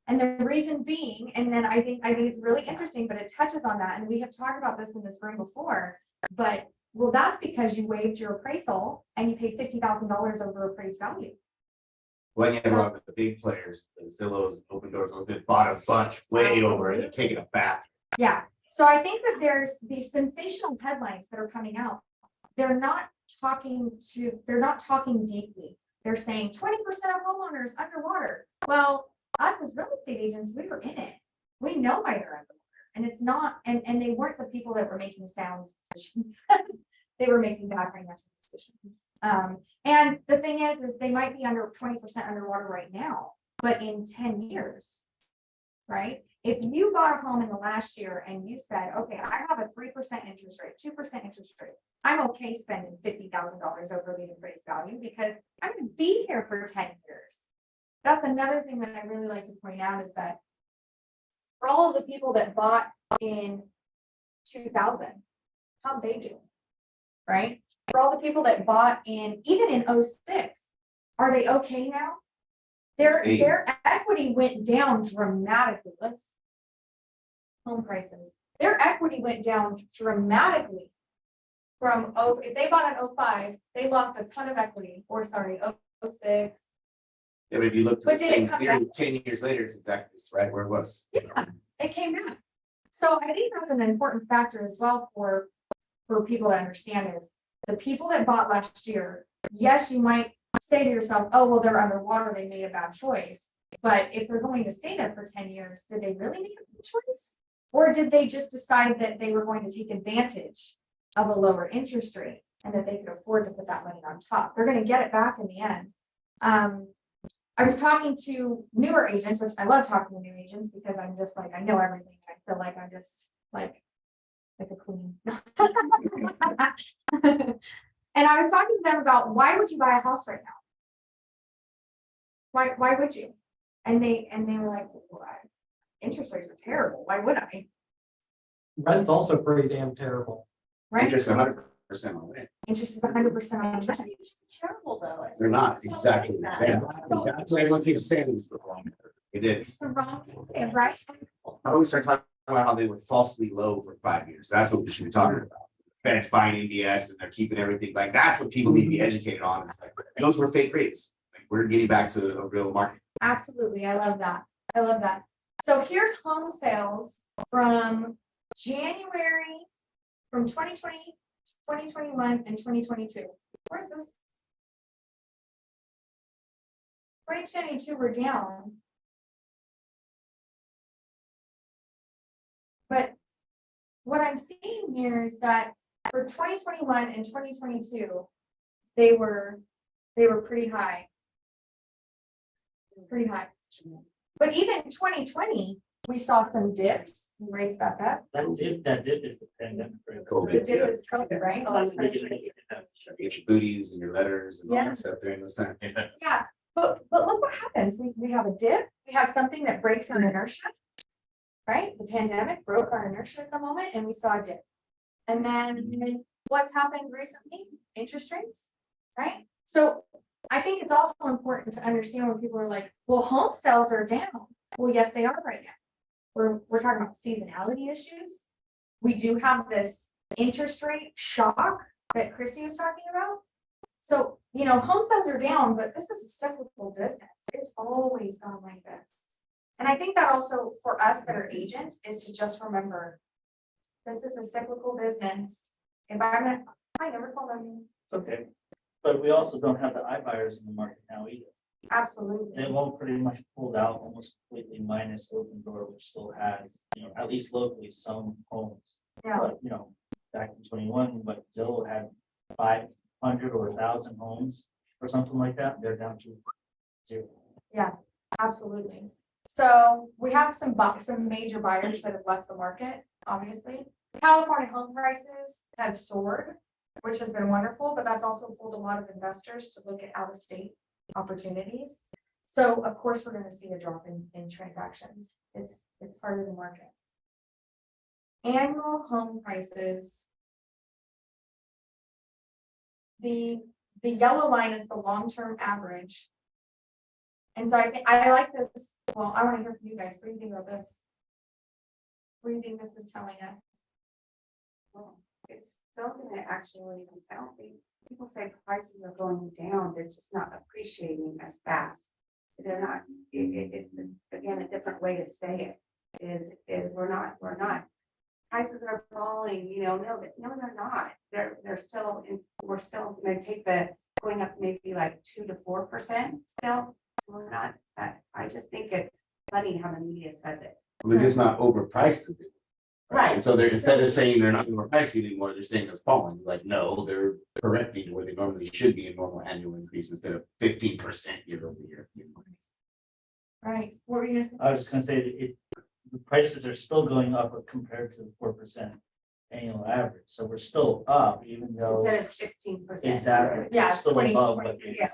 And the reason being, and then I think it's really interesting, but it touches on that, and we have talked about this in this room before, but well, that's because you waived your appraisal and you paid $50,000 over appraised value. Well, you have a lot of the big players, the Zillows, Open Doors, those that bought a bunch way over and they're taking a bath. Yeah, so I think that there's these sensational headlines that are coming out. They're not talking deeply. They're saying 20% of homeowners underwater. Well, us as real estate agents, we were in it. We know why they're underwater. And it's not, and they weren't the people that were making sound decisions. They were making bad financial decisions. And the thing is they might be under 20% underwater right now, but in 10 years, right? If you bought a home in the last year and you said, okay, I have a 3% interest rate, 2% interest rate, I'm okay spending $50,000 over the appraised value because I'm gonna be here for 10 years. That's another thing that I really like to point out is that for all of the people that bought in 2000, how they do, right? For all the people that bought even in 06, are they okay now? Their equity went down dramatically. Home prices, their equity went down dramatically. If they bought in 05, they lost a ton of equity, or sorry, 06. Yeah, but if you look But at the did it same come period, 10 years later, it's exactly right where it was. Yeah, it came back. So I think that's an important factor as well for people to understand is the people that bought last year, yes, you might say to yourself, oh, well, they're underwater, they made a bad choice. But if they're going to stay there for 10 years, did they really make a bad choice? Or did they just decide that they were going to take advantage of a lower interest rate and that they could afford to put that money on top? They're going to get it back in the end. I was talking to newer agents, which I love talking to new agents because I'm just like, I know everything. I feel like I'm just like a queen. And I was talking to them about why would you buy a house right now? Why would you? And they were like, well, interest rates are terrible. Why would I? Rent's also pretty damn terrible. Right? Interest 100% on it. Interest is 100% on rent. It's terrible though. They're not So exactly. like They're that. not. That's why everyone keeps saying this. It is. The wrong, thing, right? How about we start talking about how they were falsely low for 5 years? That's what we should be talking about. Feds buying MBS and they're keeping everything like that's what people need to be educated on. It's like, those were fake rates. Like, we're getting back to a real market. Absolutely. I love that. I love that. So here's home sales from January, from 2020, 2021, and 2022. Where's this? 2022, we're down. But what I'm seeing here is that for 2021 and 2022, they were pretty high. Pretty high. But even 2020, we saw some dips, rates back up. That dip is the pandemic. right? The COVID, yeah. dip is COVID, right? Oh, that's pretty good. Get your booties and your letters and all Yeah. that stuff during this time. Yeah, but look what happens. We have a dip, we have something that breaks our inertia. Right? The pandemic broke our inertia at the moment and we saw a dip. And then what's happened recently? Interest rates, right? So I think it's also important to understand when people are like, well, home sales are down. Well, yes, they are right now. We're talking about seasonality issues. We do have this interest rate shock that Christy was talking about. So, you know, home sales are down, but this is a cyclical business. It's always gone like this. And I think that also for us that are agents is to just remember, this is a cyclical business. Environment, I never call them, It's okay. But we also don't have the iBuyers in the market now either. absolutely. They won't pretty much pulled out almost completely minus Open Door, which still has, at least locally, some homes. Yeah. But, back in 21, but Zillow had 500 or 1,000 homes or something like that. They're down to 0. Absolutely. So we have some major buyers that have left the market, obviously. California home prices have soared, which has been wonderful, but that's also pulled a lot of investors to look at out-of-state opportunities. So of course, we're gonna see a drop in transactions. It's part of the market. Annual home prices. The yellow line is the long-term average. And so I think, I like this, well, I wanna hear from you guys, what do you think about this? What do you think this is telling us? Well, it's something that actually, I don't think, people say prices are going down, they're just not appreciating as fast. They're not, it's again, a different way to say it, is we're not, prices are falling, no, they're not. They're still, we're still gonna take going up maybe like 2 to 4% still. So we're not, I just think it's funny how the media says it. They're just not overpriced. Right. So they're, instead of saying they're not overpriced anymore, they're saying they're falling, like, no, they're correcting to where they normally should be a normal annual increase instead of 15% year over year. Right, what were you gonna say? I was just gonna say that the prices are still going up compared to the 4% annual average. So we're still up, even though. Instead of 15%. Exactly. Yeah, We're still 20, above, 20, but yeah.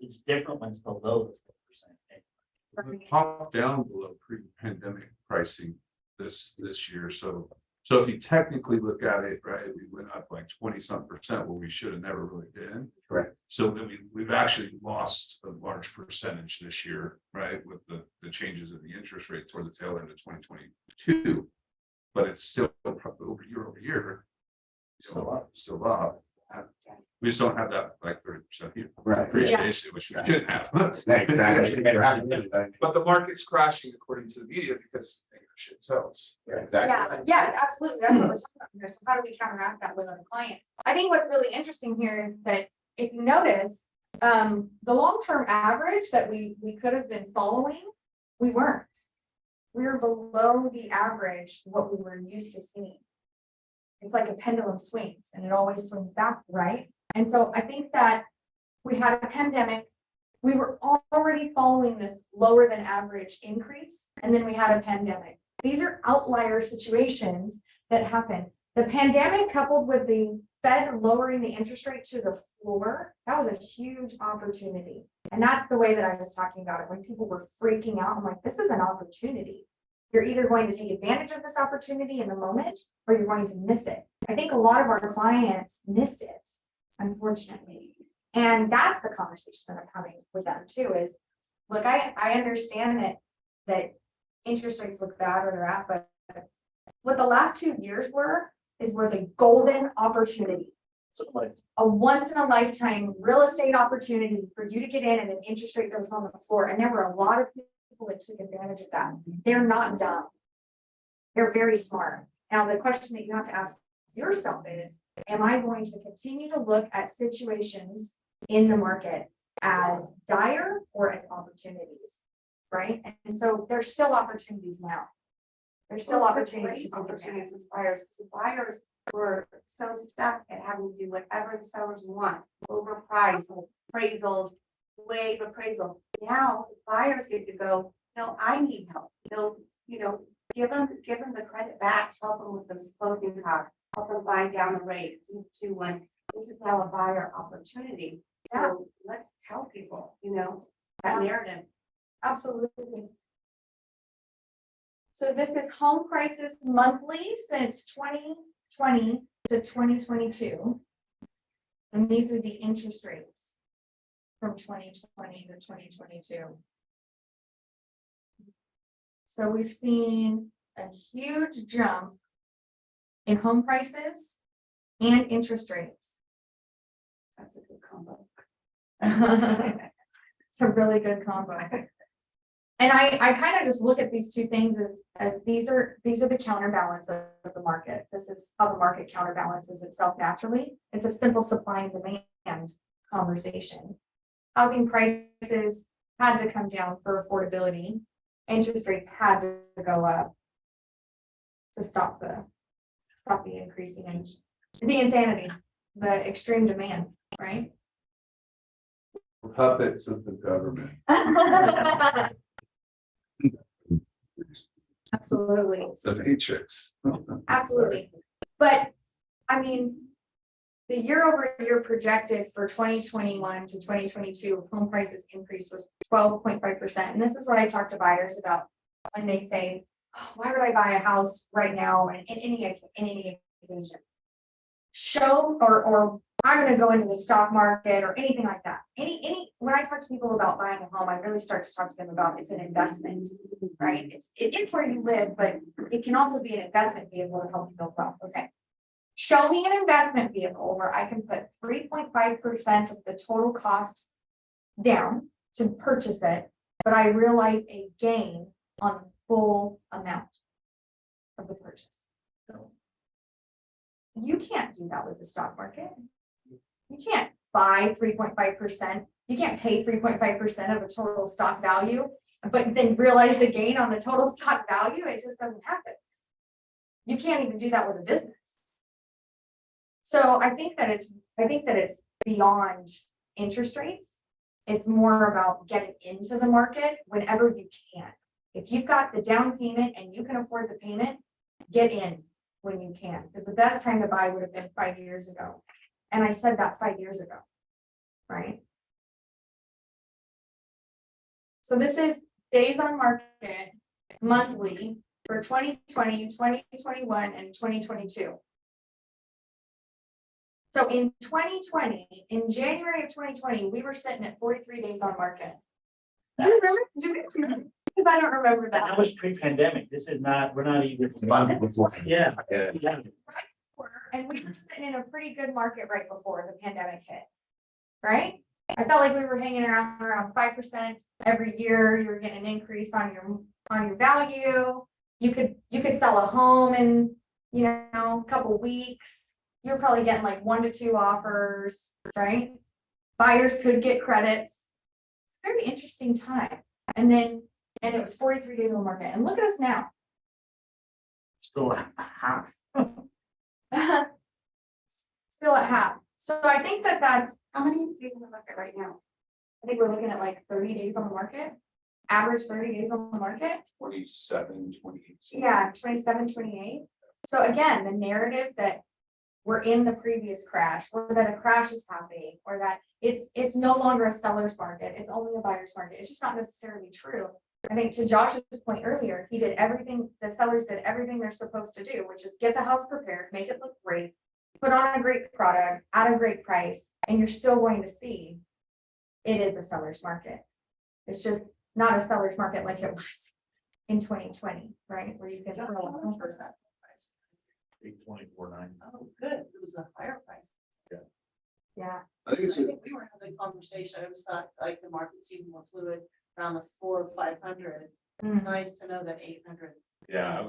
it's different when it's below the 4%. It popped down below pre-pandemic pricing this year, so if you technically look at it, right, we went up like 20-some% where we should have never really been. Correct. So then we've actually lost a large percentage this year, right, with the changes in the interest rate toward the tail end of 2022. But it's still over year, Still up. still up. We just don't have that like 30% here. Right. Appreciation, which we didn't have. Exactly. But the market's crashing according to the media because shit sells. Exactly. Yeah, yes, absolutely, that's what we're talking about here, so how do we counteract that with our client? I think what's really interesting here is that if you notice, the long-term average that we could have been following, we weren't. We were below the average, what we were used to seeing. It's like a pendulum swings and it always swings back, right? And so I think that we had a pandemic, we were already following this lower than average increase, and then we had a pandemic. These are outlier situations that happen. The pandemic coupled with the Fed lowering the interest rate to the floor, that was a huge opportunity. And that's the way that I was talking about it. When people were freaking out, I'm like, this is an opportunity. You're either going to take advantage of this opportunity in the moment or you're going to miss it. I think a lot of our clients missed it, unfortunately. And that's the conversation that I'm having with them too is, look, I understand that interest rates look bad where they're at, but what the last 2 years was a golden opportunity. So like, A once in a lifetime real estate opportunity for you to get in and an interest rate goes on the floor. And there were a lot of people that took advantage of that. They're not dumb. They're very smart. Now, the question that you have to ask yourself is, am I going to continue to look at situations in the market as dire or as opportunities? Right? And so there's still opportunities now. There's still Well, it's a opportunities great to take opportunity advantage. for buyers, because the buyers were so stuck at having to do whatever the sellers want, overpriced, appraisals, waive appraisal. Now, the buyers get to go, no, I need help, give them the credit back, help them with those closing costs, help them buy down the rate, do 2-1. This is now a buyer opportunity, so let's tell people, that narrative. Absolutely. So this is home prices monthly since 2020 to 2022. And these are the interest rates from 2020 to 2022. So we've seen a huge jump in home prices and interest rates. That's a good combo. It's a really good combo. And I kind of just look at these two things as these are the counterbalance of the market. This is how the market counterbalances itself naturally. It's a simple supply and demand conversation. Housing prices had to come down for affordability. Interest rates had to go up to stop the increasing and the insanity, the extreme demand, right? Puppets of the government. Absolutely. It's the matrix. Absolutely. But I mean, the year-over-year projected for 2021 to 2022 home prices increase was 12.5%. And this is what I talk to buyers about when they say, oh, why would I buy a house right now in any occasion? Show or I'm going to go into the stock market or anything like that. When I talk to people about buying a home, I really start to talk to them about it's an investment, right? It's where you live, but it can also be an investment vehicle to help you build wealth. Okay. Show me an investment vehicle where I can put 3.5% of the total cost down to purchase it, but I realize a gain on the full amount of the purchase. You can't do that with the stock market. You can't buy 3.5%. You can't pay 3.5% of a total stock value, but then realize the gain on the total stock value. It just doesn't happen. You can't even do that with a business. So I think that it's beyond interest rates. It's more about getting into the market whenever you can. If you've got the down payment and you can afford the payment, get in when you can. Because the best time to buy would have been 5 years ago. And I said that 5 years ago, right? So this is days on market monthly for 2020, 2021, and 2022. So in 2020, in January of 2020, we were sitting at 43 days on market. Do you remember? Because I don't remember That that. was pre-pandemic. This is not, we're not even. A lot of people fly. Yeah. Yeah. Yeah. And we were sitting in a pretty good market right before the pandemic hit, right? I felt like we were hanging around 5% every year. You were getting an increase on your value. You could sell a home in, a couple weeks. You're probably getting like 1 to 2 offers, right? Buyers could get credits. It's a very interesting time. And it was 43 days on the market. And look at us now. Still half. Still at half. So I think that's, How many days in the market right now? I think we're looking at like 30 days on the market, average 30 days on the market. 27, 28. Yeah, 27, 28. So again, the narrative that we're in the previous crash, or that a crash is happening, or that it's no longer a seller's market, it's only a buyer's market. It's just not necessarily true. I think to Josh's point earlier, the sellers did everything they're supposed to do, which is get the house prepared, make it look great, put on a great product at a great price, and you're still going to see it is a seller's market. It's just not a seller's market like it was in 2020, right? Where you can throw a home for that. 824.9. Oh, good, it was a higher price. Yeah. I think it's I think we were having a conversation, I was thought like the market seemed more fluid around the 400 or 500. It's nice to know that 800. Yeah,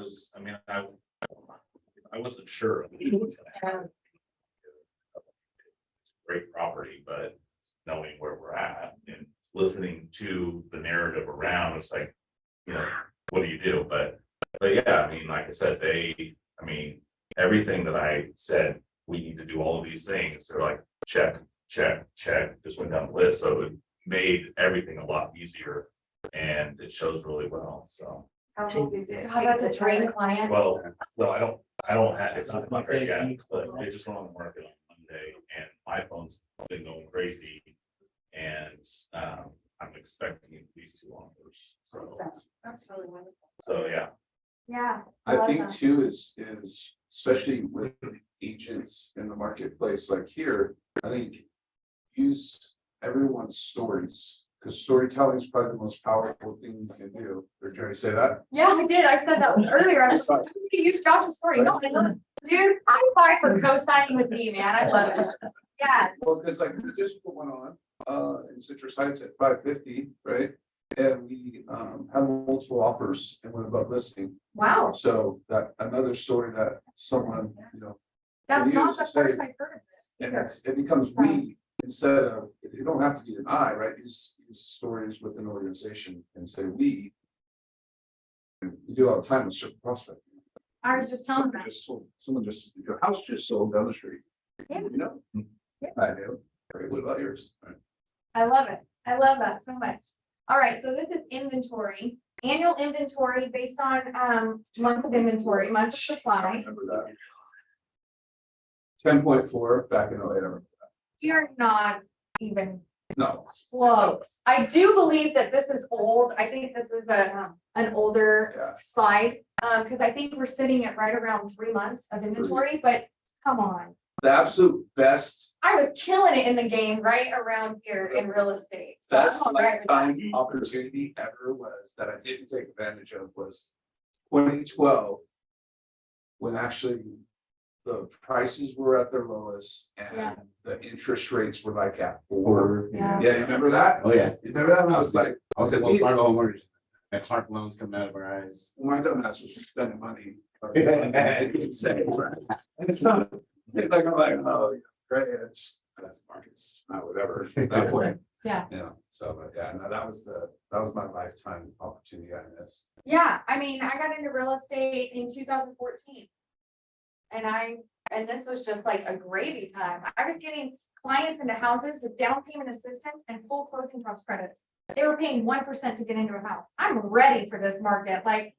I wasn't sure. It's a great property, but knowing where we're at and listening to the narrative around, it's like, what do you do? But But yeah, I mean, like I said, everything that I said, we need to do all of these things, they're like, check, check, check, just went down the list, so it made everything a lot easier. And it shows really well, so, How hope you did. God, that's a dream client. well, I don't have, it's not right yet, but they just went on the market on Monday, and my phone's been going crazy. And, I'm expecting these 2 offers, so, That's really wonderful. so, yeah. Yeah. I love think that. too is especially with agents in the marketplace like here, I think use everyone's stories. Because storytelling is probably the most powerful thing you can do. Or Jerry say that? Yeah, I did. I said that earlier. I was like, I'm gonna use Josh's story. No, I know. Dude, I'm fine for co-signing with me, man. I love it. Yeah, Well, because like we just put one on in Citrus Heights at 550, right? And we had multiple offers and went above listing. wow. So that another story that someone, That's not the use to first say- I've heard of this. and either. it becomes we instead of, you don't have to be an I, right? Use stories with an organization and say we. And you do all the time with certain prospects. I was just telling Someone them. just sold, your house just sold down the street. Yeah. You know? Yeah. I do. Great, what about yours? I love it. I love that so much. All right, so this is inventory, annual inventory based on month of inventory, month of I supply. remember that. 10.4 back in 08, I remember We are not even that. No, close. I do believe that this is old. I think this is an older yeah, slide. Because I think we're sitting at right around 3 months of inventory, but come on. the absolute best, I was killing it in the game right around here in real estate. So I'm best all right with that. lifetime opportunity ever was that I didn't take advantage of was 2012. When actually the prices were at their lowest Yeah. and the interest rates were like at 4. Yeah. Yeah, you remember that? Oh, yeah. You remember that? And I was like, I was at Wells Fargo home mortgage, and Clark loans coming out of our eyes. my dumbass was spending money. It's not, it's like, I'm like, oh, great, it's, that's markets, not whatever, that way. Yeah. Yeah, so, but yeah, no, that was my lifetime opportunity I missed. Yeah, I mean, I got into real estate in 2014. And this was just like a gravy time. I was getting clients into houses with down payment assistance and full closing cost credits. They were paying 1% to get into a house. I'm ready for this market. Like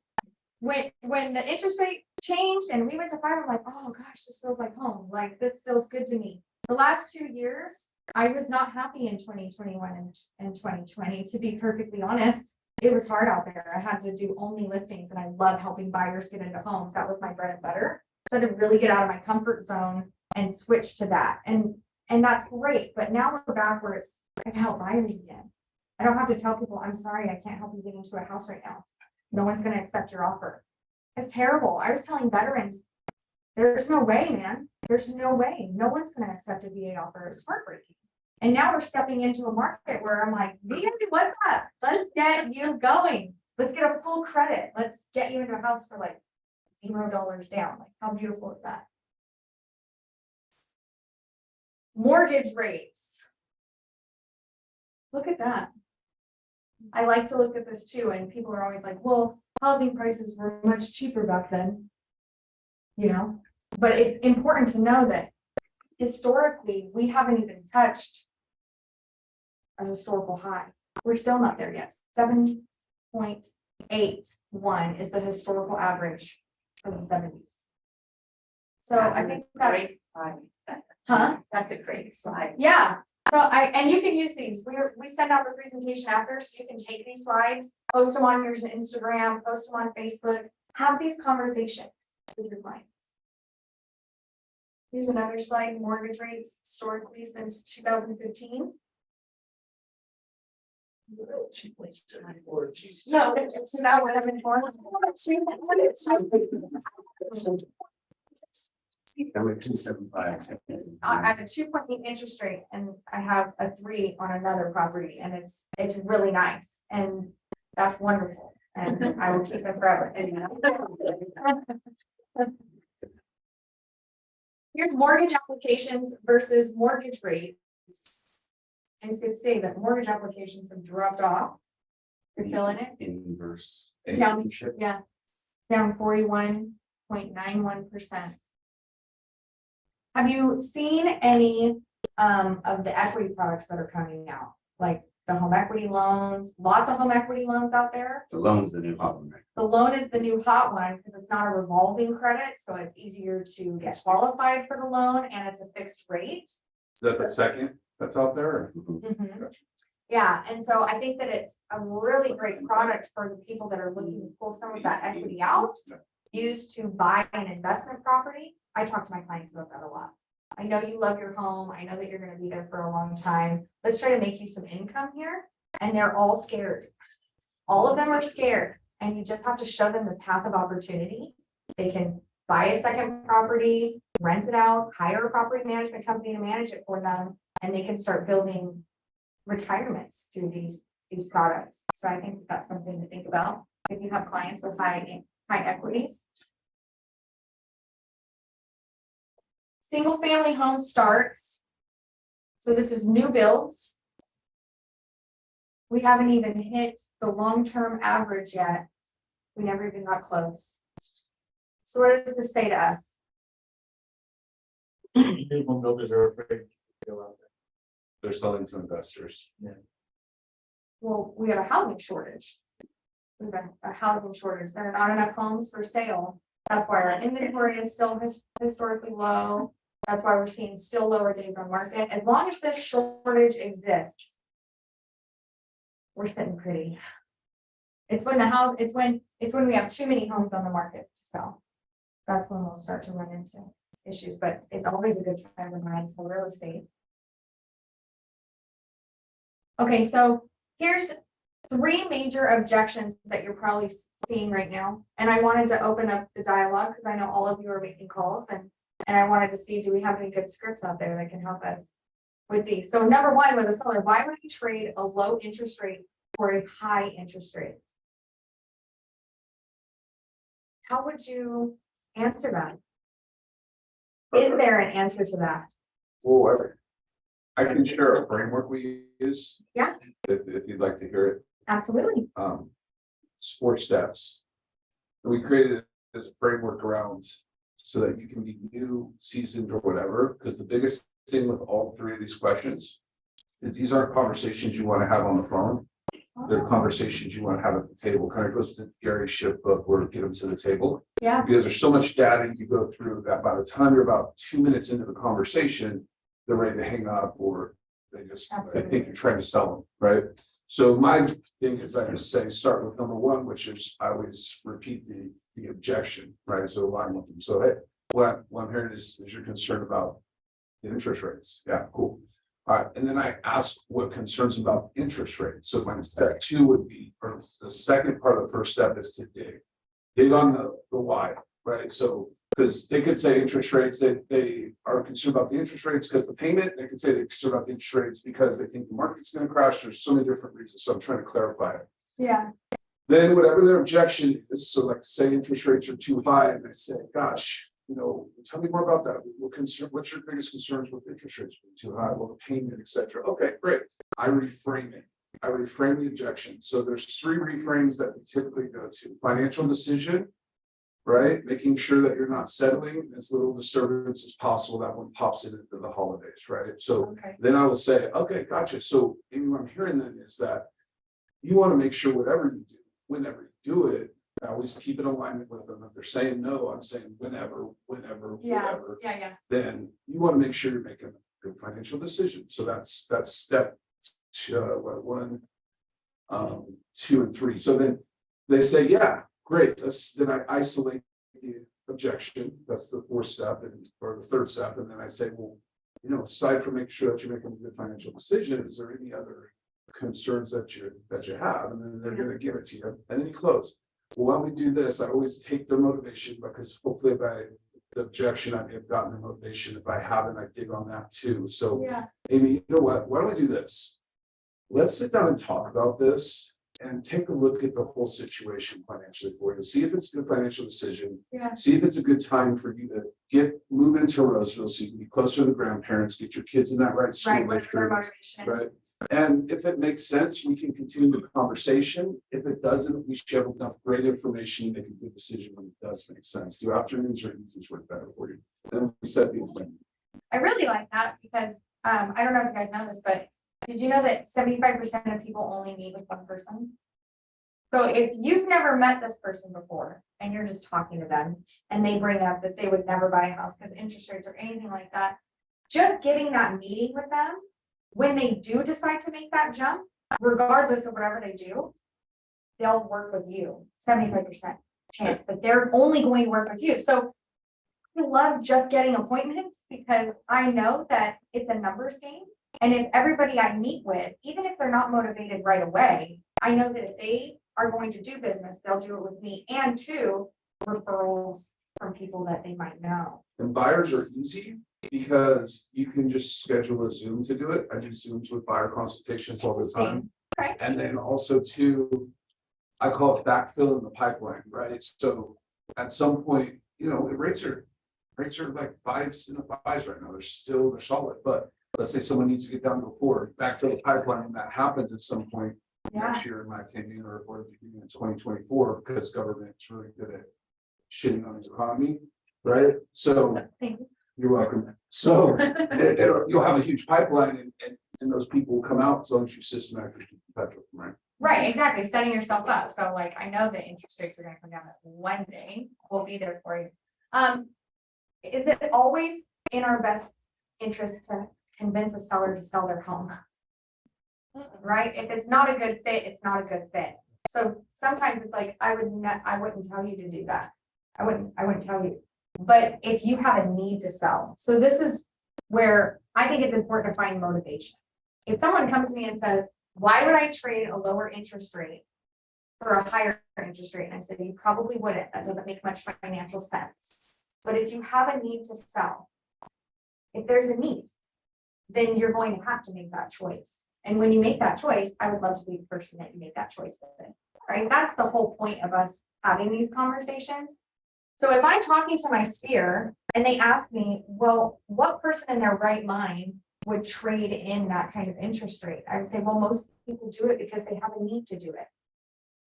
when the interest rate changed and we went to 5, I'm like, oh gosh, this feels like home. Like this feels good to me. The last 2 years, I was not happy in 2021 and 2020, to be perfectly honest. It was hard out there. I had to do only listings and I love helping buyers get into homes. That was my bread and butter. So I had to really get out of my comfort zone and switch to that. And that's great. But now we're back where it's, I can help buyers again. I don't have to tell people, I'm sorry, I can't help you get into a house right now. No one's going to accept your offer. It's terrible. I was telling veterans, there's no way, man. There's no way. No one's going to accept a VA offer. It's heartbreaking. And now we're stepping into a market where I'm like, VA, what's up? Let's get you going. Let's get a full credit. Let's get you into a house for like $0 down. Like, how beautiful is that? Mortgage rates. Look at that. I like to look at this too, and people are always like, well, housing prices were much cheaper back then. You know, but it's important to know that historically, we haven't even touched a historical high. We're still not there yet. 7.81 is the historical average for the 70s. So I think that's, Great slide. huh? That's a great slide. Yeah, so and you can use these, we send out the presentation after, so you can take these slides, post them on your Instagram, post them on Facebook, have these conversations with your clients. Here's another slide, mortgage rates historically since 2015. No, it's 2004. I went 275. I have a 2.8 interest rate and I have a 3 on another property, and it's really nice, and that's wonderful, and I will keep it forever. Here's mortgage applications versus mortgage rates. And you could say that mortgage applications have dropped off. You're feeling it? Inverse. Yeah, yeah. down 41.91%. Have you seen any of the equity products that are coming out? Like the home equity loans, lots of home equity loans out there. The loan's the new problem, right? The loan is the new hot one because it's not a revolving credit, so it's easier to get qualified for the loan and it's a fixed rate. Is that the second that's out there? or- Mhm. Gotcha. Yeah, and so I think that it's a really great product for the people that are looking to pull some of that equity out, used to buy an investment property. I talk to my clients about that a lot. I know you love your home. I know that you're gonna be there for a long time. Let's try to make you some income here. And they're all scared. All of them are scared, and you just have to show them the path of opportunity. They can buy a second property, rent it out, hire a property management company to manage it for them, and they can start building retirements through these products. So I think that's something to think about if you have clients with high equities. Single family home starts. So this is new builds. We haven't even hit the long-term average yet. We never even got close. So what does this say to us? New home builders are afraid to go out there. They're selling to investors. Well, we have a housing shortage. We have a housing shortage. There are not enough homes for sale. That's why our inventory is still historically low. That's why we're seeing still lower days on market. As long as this shortage exists, we're sitting pretty. It's when we have too many homes on the market to sell. That's when we'll start to run into issues, but it's always a good time to buy and sell real estate. Okay, so here's 3 major objections that you're probably seeing right now. And I wanted to open up the dialogue because I know all of you are making calls and I wanted to see, do we have any good scripts out there that can help us with these? So number 1, with a seller, why would you trade a low interest rate for a high interest rate? How would you answer that? Is there an answer to that? Well, I can share a framework we use. Yeah. If you'd like to hear it. Absolutely. It's 4 steps. And we created it as a framework around so that you can be new, seasoned, or whatever, because the biggest thing with all 3 of these questions is these aren't conversations you want to have on the phone. They're conversations you want to have at the table. Kind of goes to Gary's ship book where get them to the table. Yeah. Because there's so much data you go through that by the time you're about 2 minutes into the conversation, they're ready to hang up or they Absolutely. think you're trying to sell them, right? So my thing is I just say, start with number 1, which is I always repeat the objection, right? So align with them. So hey, what I'm hearing is you're concerned about the interest rates. Yeah, cool. All right, and then I ask what concerns about interest rates. So my step 2 would be, or the second part of the first step is to dig on the why, right? So because they could say interest rates, they are concerned about the interest rates because the payment, they could say they're concerned about the interest rates because they think the market's going to crash. There's so many different reasons. So I'm trying to clarify it. Yeah. Then whatever their objection is, so like say interest rates are too high, and they say, gosh, tell me more about that. What's your biggest concerns with interest rates being too high? Well, the payment, etc. Okay, great. I reframe it. I reframe the objection. So there's 3 reframes that we typically go to. Financial decision, right? Making sure that you're not settling as little disturbance as possible. That one pops into the holidays, right? So Okay. then I will say, okay, gotcha. So maybe what I'm hearing then is that you want to make sure whatever you do, whenever you do it, I always keep in alignment with them. If they're saying no, I'm saying whenever, Yeah. then you want to make sure you're making a good financial decision. So that's step 1, 2, and 3. So then they say, yeah, great. Then I isolate the objection. That's the 4th step or the 3rd step. And then I say, well, aside from making sure that you're making a good financial decision, is there any other concerns that you have? And then they're going to give it to you. And then you close. Well, when we do this, I always take their motivation because hopefully by the objection, I may have gotten the motivation. If I haven't, I dig on that too. So Yeah. Amy, you know what? Why don't we do this? Let's sit down and talk about this and take a look at the whole situation financially for you. See if it's a good financial decision. Yeah. See if it's a good time for you to move into Roseville so you can be closer to the grandparents, get your kids in that right school Right. Whatever district, motivation is. right? And if it makes sense, we can continue the conversation. If it doesn't, we should have enough great information to make a good decision when it does make sense. Do afternoons or evenings work better for you? Then we set the appointment. I really like that because, I don't know if you guys know this, but did you know that 75% of people only meet with one person? So if you've never met this person before and you're just talking to them and they bring up that they would never buy a house because interest rates or anything like that, just getting that meeting with them, when they do decide to make that jump, regardless of whatever they do, they'll work with you, 75% chance that they're only going to work with you. So I love just getting appointments because I know that it's a numbers game. And if everybody I meet with, even if they're not motivated right away, I know that if they are going to do business, they'll do it with me and two referrals from people that they might know. And buyers are easy because you can just schedule a Zoom to do it. I do Zooms with buyer consultations all the time. Okay. And then also too, I call it backfilling the pipeline, right? So at some point, you know, the rates are like 5s in the 5s right now. They're solid, but let's say someone needs to get down to a 4, backfill the pipeline, and that happens at some point next year, in my opinion, or the beginning of 2024, because government's really good at shitting on its economy, right? So Thank you. you're welcome. So you'll have a huge pipeline and those people will come out as long as you systematically keep in touch with them, right? Right, exactly, setting yourself up. So like, I know that interest rates are gonna come down one day. We'll be there for you. Is it always in our best interest to convince a seller to sell their home? Right? If it's not a good fit, it's not a good fit. So sometimes it's like, I wouldn't tell you to do that. I wouldn't tell you. But if you have a need to sell, so this is where I think it's important to find motivation. If someone comes to me and says, why would I trade a lower interest rate for a higher interest rate? And I said, you probably wouldn't. That doesn't make much financial sense. But if you have a need to sell, if there's a need, then you're going to have to make that choice. And when you make that choice, I would love to be the person that you make that choice with, right? That's the whole point of us having these conversations. So if I'm talking to my sphere and they ask me, well, what person in their right mind would trade in that kind of interest rate? I would say, well, most people do it because they have a need to do it.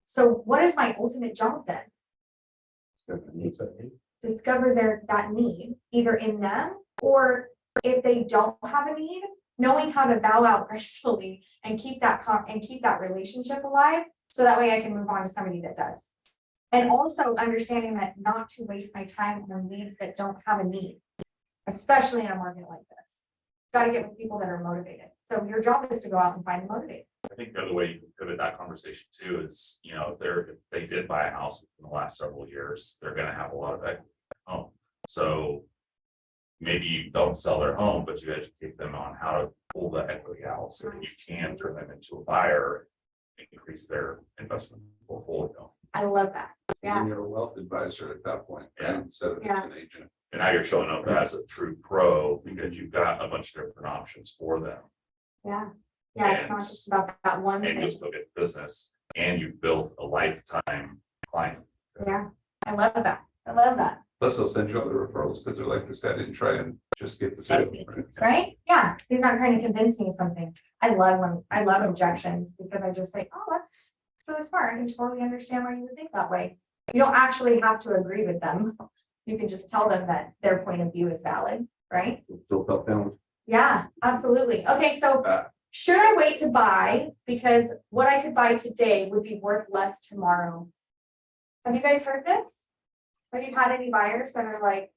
So what is my ultimate job then? Discover that need either in them, or if they don't have a need, knowing how to bow out gracefully and keep that relationship alive. So that way I can move on to somebody that does. And also understanding that not to waste my time on leads that don't have a need, especially in a market like this. Got to get with people that are motivated. So your job is to go out and find the motivated. I think the other way you can pivot that conversation too is, you know, if they did buy a house in the last several years, they're gonna have a lot of equity at home. So maybe you don't sell their home, but you educate them on how to pull the equity out so that you can turn them into a buyer and increase their investment portfolio. I love that. Yeah. And you're a wealth advisor at that point, right? Instead of just an agent. And now you're showing up as a true pro because you've got a bunch of different options for them. Yeah. Yeah. It's not just about that one And thing. you'll still get business and you've built a lifetime client. Yeah. I love that. I love that. Plus they'll send you other referrals because they're like, this guy didn't try and just get the sale. Right? Right? Yeah. He's not trying to convince me of something. I love objections because I just say, oh, that's really smart. I can totally understand why you would think that way. You don't actually have to agree with them. You can just tell them that their point of view is valid, right? Still felt bound. Yeah, absolutely. Okay, so should I wait to buy? Because what I could buy today would be worth less tomorrow. Have you guys heard this? Have you had any buyers that are like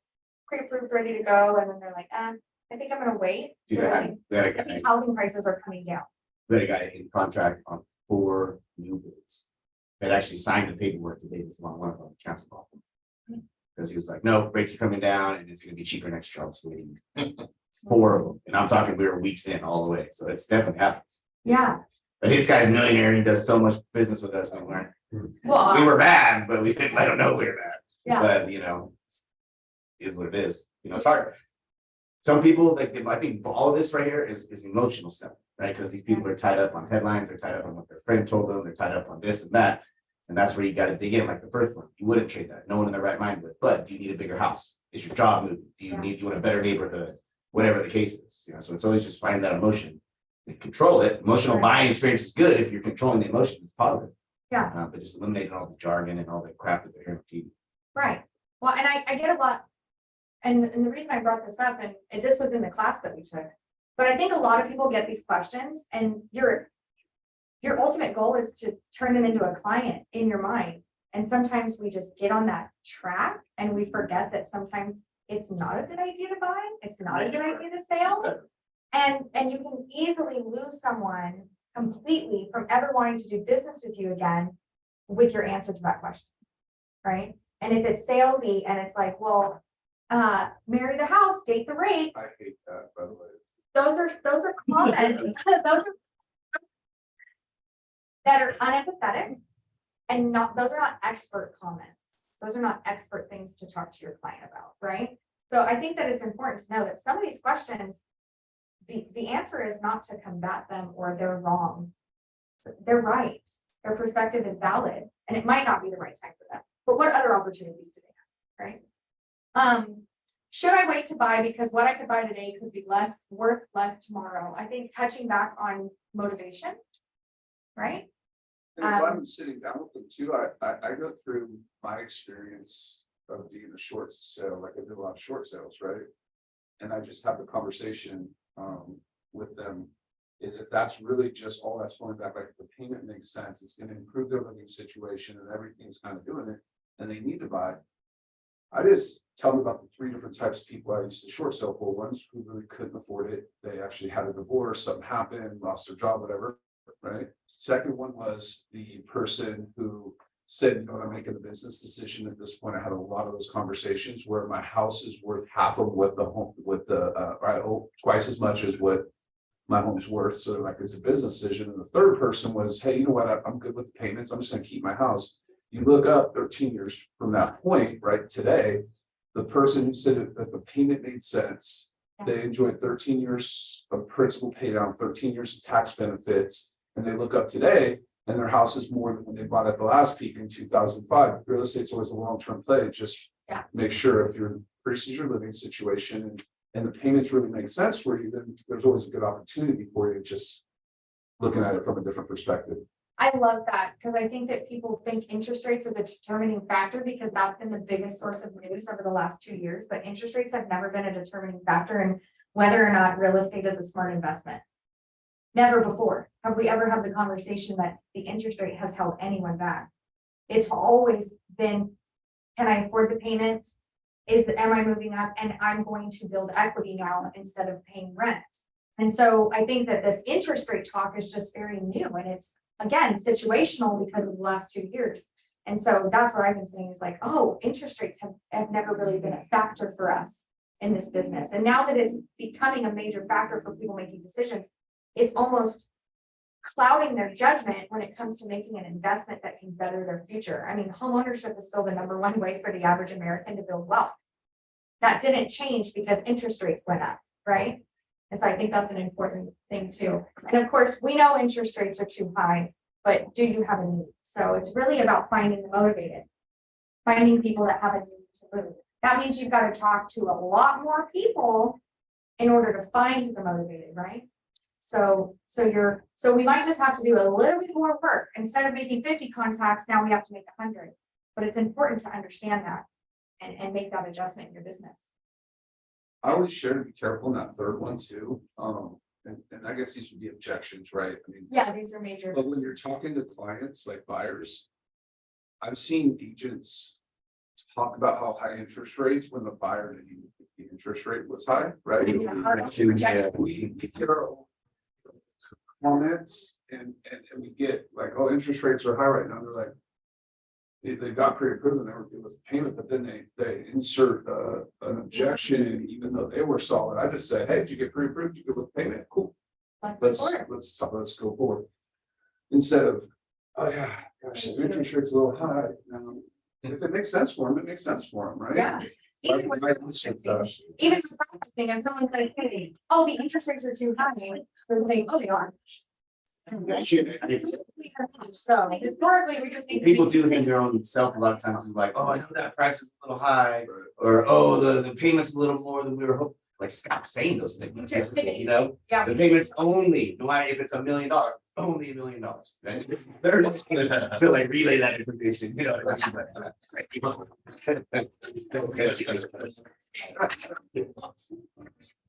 pre-approved, ready to go, and then they're like, I think I'm gonna wait. Dude, I I think housing prices are coming down. had a guy in contract on 4 new builds. That actually signed the paperwork the day before one of them canceled off him. Because he was like, no, rates are coming down and it's gonna be cheaper next year. I was waiting. 4 of them, and I'm talking, we were weeks in all the way, so it's definitely happens. Yeah, But this guy's a millionaire, he does so much business with us, we well, were bad, but we didn't let him know we were bad. yeah, But, you know, is what it is, you know, it's hard. Some people, like, I think all of this right here is emotional stuff, right? Because these people are tied up on headlines, they're tied up on what their friend told them, they're tied up on this and that. And that's where you gotta dig in, like the first one, you wouldn't trade that, no one in their right mind would, but do you need a bigger house? Is your job moving? Do you want a better neighborhood? Whatever the case is, you know, so it's always just finding that emotion. control it. Emotional buying experience is good if you're controlling the emotion, it's positive. Yeah. But just eliminating all the jargon and all the crap that they're hearing on TV. Right, well, and I get a lot, and the reason I brought this up, and this was in the class that we took. But I think a lot of people get these questions and your ultimate goal is to turn them into a client in your mind. And sometimes we just get on that track and we forget that sometimes it's not a good idea to buy, it's not a good idea to sell. And you can easily lose someone completely from ever wanting to do business with you again with your answer to that question, right? And if it's salesy and it's like, well, marry the house, date the rate, I hate that, by the way. those are comments, those are that are unempathetic and those are not expert comments. Those are not expert things to talk to your client about, right? So I think that it's important to know that some of these questions, the answer is not to combat them or they're wrong. They're right. Their perspective is valid and it might not be the right time for them. But what other opportunities do they have, right? Should I wait to buy because what I could buy today could be worth less tomorrow? I think touching back on motivation, right? And if I'm sitting down with them too, I go through my experience of being a short sale, like I do a lot of short sales, right? And I just have the conversation with them, is if that's really just all that's going back, like the payment makes sense, it's gonna improve their living situation and everything's kind of doing it, and they need to buy. I just tell them about the 3 different types of people I used to short sell for. Ones who really couldn't afford it, they actually had a divorce, something happened, lost their job, whatever. Right. Second one was the person who said, you know, I'm making a business decision at this point. I had a lot of those conversations where my house is worth half of what the home, I owe twice as much as what my home's worth. So like it's a business decision. And the third person was, hey, you know what? I'm good with the payments. I'm just going to keep my house. You look up 13 years from that point, right today, the person who said that the payment made sense. They enjoyed 13 years of principal pay down, 13 years of tax benefits. And they look up today and their house is more than when they bought at the last peak in 2005. Real estate's always a long-term play. Just make sure if you're increasing your living situation and the payments really make sense for you, then there's always a good opportunity for you, just looking at it from a different perspective. I love that because I think that people think interest rates are the determining factor because that's been the biggest source of news over the last 2 years, but interest rates have never been a determining factor in whether or not real estate is a smart investment. Never before have we ever had the conversation that the interest rate has held anyone back. It's always been, can I afford the payment? Am I moving up and I'm going to build equity now instead of paying rent? And so I think that this interest rate talk is just very new and it's, again, situational because of the last 2 years. And so that's what I've been saying is like, oh, interest rates have never really been a factor for us in this business. And now that it's becoming a major factor for people making decisions, it's almost clouding their judgment when it comes to making an investment that can better their future. I mean, homeownership is still the #1 way for the average American to build wealth. That didn't change because interest rates went up, right? And so I think that's an important thing too. And of course, we know interest rates are too high, but do you have a need? So it's really about finding the motivated, finding people that have a need to move. That means you've got to talk to a lot more people in order to find the motivated, right? So we might just have to do a little bit more work. Instead of making 50 contacts, now we have to make 100. But it's important to understand that and make that adjustment in your business. I always share to be careful in that third one too. And I guess these would be objections, right? I mean, Yeah, these are major. but when you're talking to clients like buyers, I've seen agents talk about how high interest rates when the buyer didn't even think the interest rate was high, right? We get our own comments and we get like, oh, interest rates are high right now. They're like, they got pre-approved and they were good with the payment, but then they insert an objection, even though they were solid. I just say, hey, did you get pre-approved? You good with payment? Cool. Let's go forward. Instead of, oh yeah, gosh, the interest rate's a little high. If it makes sense for them, it makes sense for them, right? Yeah. Even with even thing, if someone's like, hey, oh, the interest rates are too high, they're like, oh, they are. So historically, we just need to People do think their own self a lot of times, like, oh, I know that price is a little high, or oh, the payment's a little more than we were hoping. like, stop saying those things, Just kidding. you know? Yeah. The payment's only, no matter if it's $1 million, only $1 million. Right? They're not gonna to like relay that information, you know.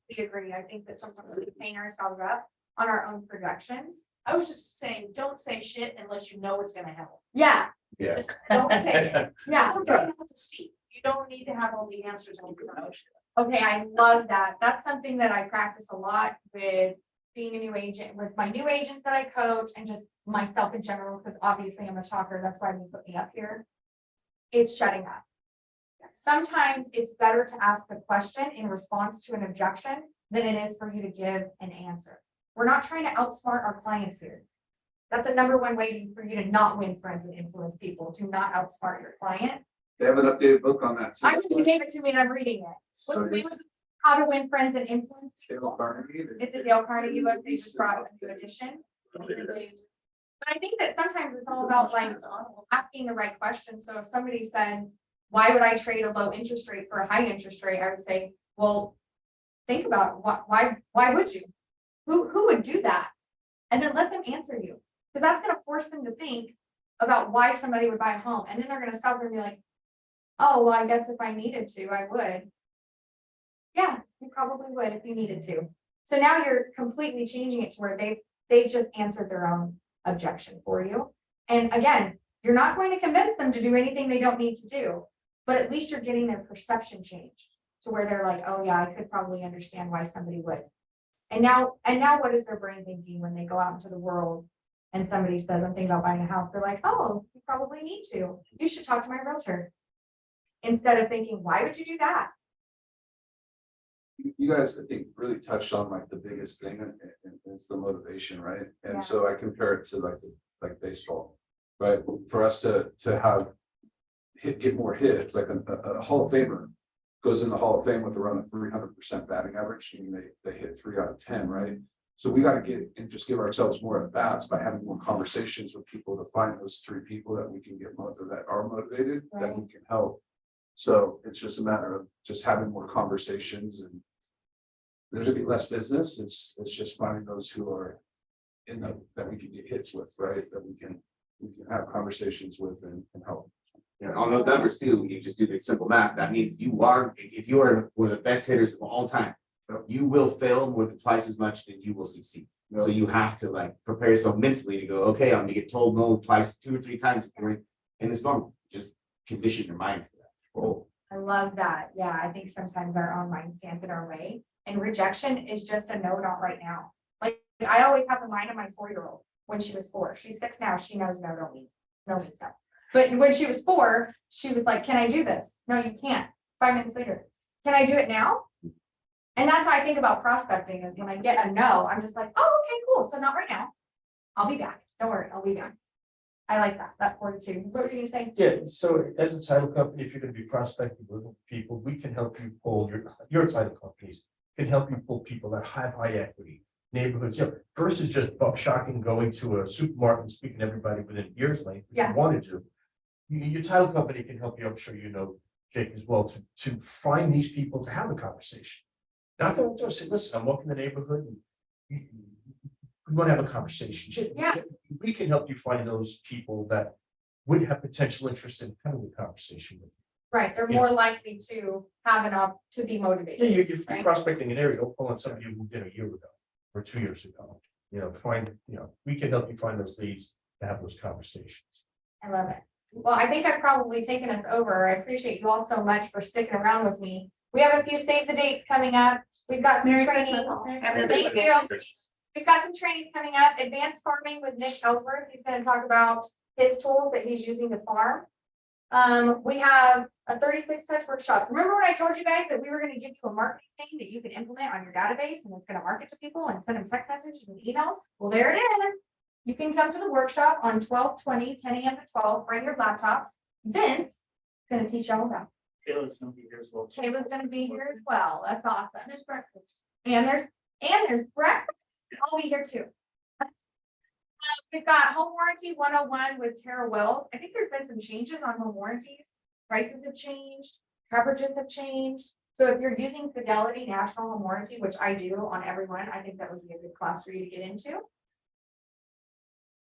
We agree. I think that sometimes we hang ourselves up on our own projections. I was just saying, don't say shit unless you know it's gonna help. Yeah, Yeah. Just don't say it. yeah. You don't have to speak. You don't need to have all the answers all the time. Okay, I love that. That's something that I practice a lot with being a new agent, with my new agents that I coach and just myself in general, because obviously I'm a talker. That's why you put me up here. It's shutting up. Sometimes it's better to ask a question in response to an objection than it is for you to give an answer. We're not trying to outsmart our clients here. That's the #1 way for you to not win friends and influence people, to not outsmart your client. They have an updated book on that too. You gave it to me and I'm reading it. So What's the name of it? How to Win Friends and Influence Dale People. Carnegie. It's a Dale Carnegie book. They just brought a new edition. But I think that sometimes it's all about like asking the right question. So if somebody said, why would I trade a low interest rate for a high interest rate? I would say, well, think about why would you? Who would do that? And then let them answer you. Because that's gonna force them to think about why somebody would buy a home. And then they're gonna stop and be like, oh, well, I guess if I needed to, I would. Yeah, you probably would if you needed to. So now you're completely changing it to where they just answered their own objection for you. And again, you're not going to convince them to do anything they don't need to do, but at least you're getting their perception changed to where they're like, oh yeah, I could probably understand why somebody would. And now what is their brain thinking when they go out into the world and somebody says, I'm thinking about buying a house? They're like, oh, you probably need to. You should talk to my realtor. Instead of thinking, why would you do that? You guys, I think, really touched on like the biggest thing, and it's the motivation, right? Yeah. And so I compare it to like baseball, right? For us to have get more hits, like a Hall of Famer goes in the Hall of Fame with around a 300% batting average, meaning they hit 3 out of 10, right? So we got to get and just give ourselves more at bats by having more conversations with people to find those 3 people that we can get that are motivated, that we can help. So it's just a matter of just having more conversations, and there's gonna be less business. It's just finding those who are in that we can get hits with, right? That we can have conversations with and help. And on those numbers too, you just do the simple math. That means you are, if you are one of the best hitters of all time, you will fail more than twice as much than you will succeed. So you have to like prepare yourself mentally to go, okay, I'm gonna get told no twice, 2 or 3 times before, and it's normal. Just condition your mind for that. Oh, I love that. Yeah, I think sometimes our own mind stands in our way, and rejection is just a no, not right now. Like I always have the mind of my 4-year-old when she was 4. She's 6 now. She knows no, don't mean no means no. But when she was 4, she was like, can I do this? No, you can't. 5 minutes later, can I do it now? And that's how I think about prospecting, is when I get a no, I'm just like, oh, okay, cool. So not right now. I'll be back. Don't worry, I'll be back. I like that fortitude. What were you gonna say? Yeah, so as a title company, if you're gonna be prospecting with people, we can help you pull your title companies can help you pull people that have high equity neighborhoods, versus just buckshotting, going to a supermarket and speaking to everybody within years length, which Yeah. you wanted to. Your title company can help you, I'm sure you know, Jake, as well, to find these people to have a conversation. Not going to say, listen, I'm walking the neighborhood and we want to have a conversation. Yeah. We can help you find those people that would have potential interest in having a conversation with Right, they're more likely to have to be you. motivated. Yeah, you're Right. prospecting an area, don't pull on somebody who did a year ago or 2 years ago. We can help you find those leads to have those conversations. I love it. Well, I think I've probably taken us over. I appreciate you all so much for sticking around with me. We have a few save the dates coming up. We've got some training. Thank you. We've got some training coming up, advanced farming with Nick Ellsworth. He's going to talk about his tools that he's using to farm. We have a 36 touch workshop. Remember when I told you guys that we were going to give you a marketing thing that you can implement on your database, and it's going to market to people and send them text messages and emails? Well, there it is. You can come to the workshop on 12/20, 10 a.m. to 12. Bring your laptops. Vince is going to teach you all about. Kayla's gonna be here as well. Kayla's going to be here as well. That's awesome. There's breakfast. And there's breakfast. I'll be here too. We've got home warranty 101 with Tara Wells. I think there's been some changes on home warranties. Prices have changed, coverages have changed. So if you're using Fidelity National Home Warranty, which I do on everyone, I think that would be a good class for you to get into.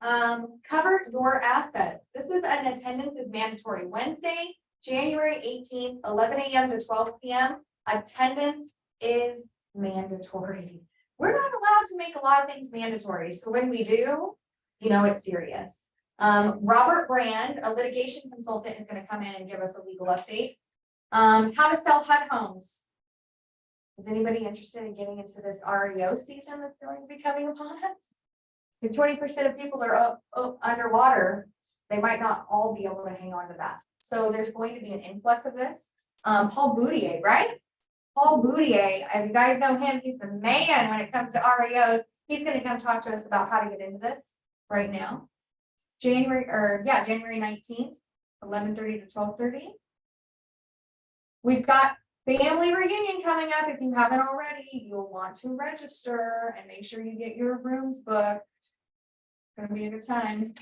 Cover your assets. This is an attendance is mandatory. Wednesday, January 18th, 11 a.m. to 12 p.m. Attendance is mandatory. We're not allowed to make a lot of things mandatory. So when we do, you know, it's serious. Robert Brand, a litigation consultant, is going to come in and give us a legal update. How to sell HUD homes. Is anybody interested in getting into this REO season that's going to be coming upon us? If 20% of people are up underwater, they might not all be able to hang on to that. So there's going to be an influx of this. Paul Boudier, right? Paul Boudier, if you guys know him, he's the man when it comes to REOs. He's going to come talk to us about how to get into this right now. January 19th, 11:30 to 12:30. We've got family reunion coming up. If you haven't already, you'll want to register and make sure you get your rooms booked. It's gonna be a good time.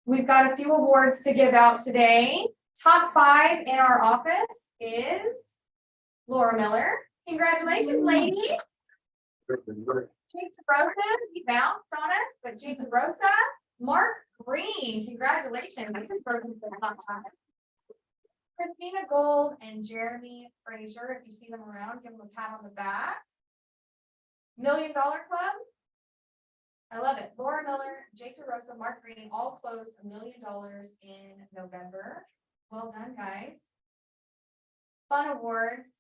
We've got a few awards to give out today. Top 5 in our office is Laura Miller. Congratulations, lady. Jake DeRosa, he bounced on us, but Jake DeRosa, Mark Green, congratulations. I just broke him for the hot time. Christina Gold and Jeremy Frazier, if you see them around, give them a pat on the back. $1 Million Club. I love it. Laura Miller, Jake DeRosa, Mark Green, all closed $1 million in November. Well done, guys. Fun awards.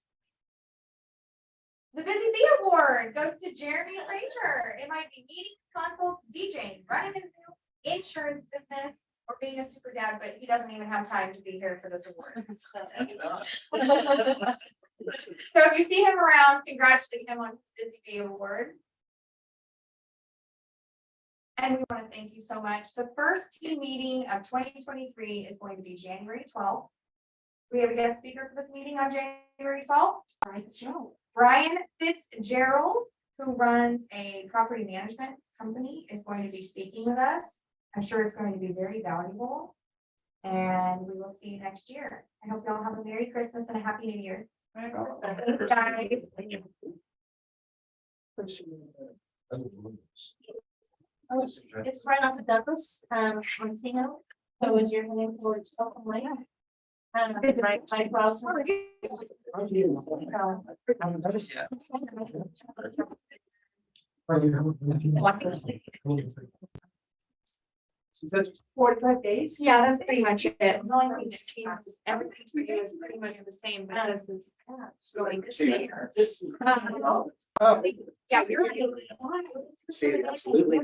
The Busy Bee Award goes to Jeremy Frazier. It might be meetings, consults, DJing, running a new insurance business, or being a super dad, but he doesn't even have time to be here for this award. So if you see him around, congratulate him on his Busy Bee Award. And we want to thank you so much. The first team meeting of 2023 is going to be January 12th. We have a guest speaker for this meeting on January 12th. Brian Fitzgerald, who runs a property management company, is going to be speaking with us. I'm sure it's going to be very valuable. And we will see you next year. I hope y'all have a Merry Christmas and a Happy New Year. It's right off of Douglas, Encino. So is your name towards Oakland Lane? It's right by Roslyn. That's 45 days. Yeah, that's pretty much it. The only thing that changes, everything for you is pretty much the same, but this is going to see. Oh. Yeah, you're. See, absolutely.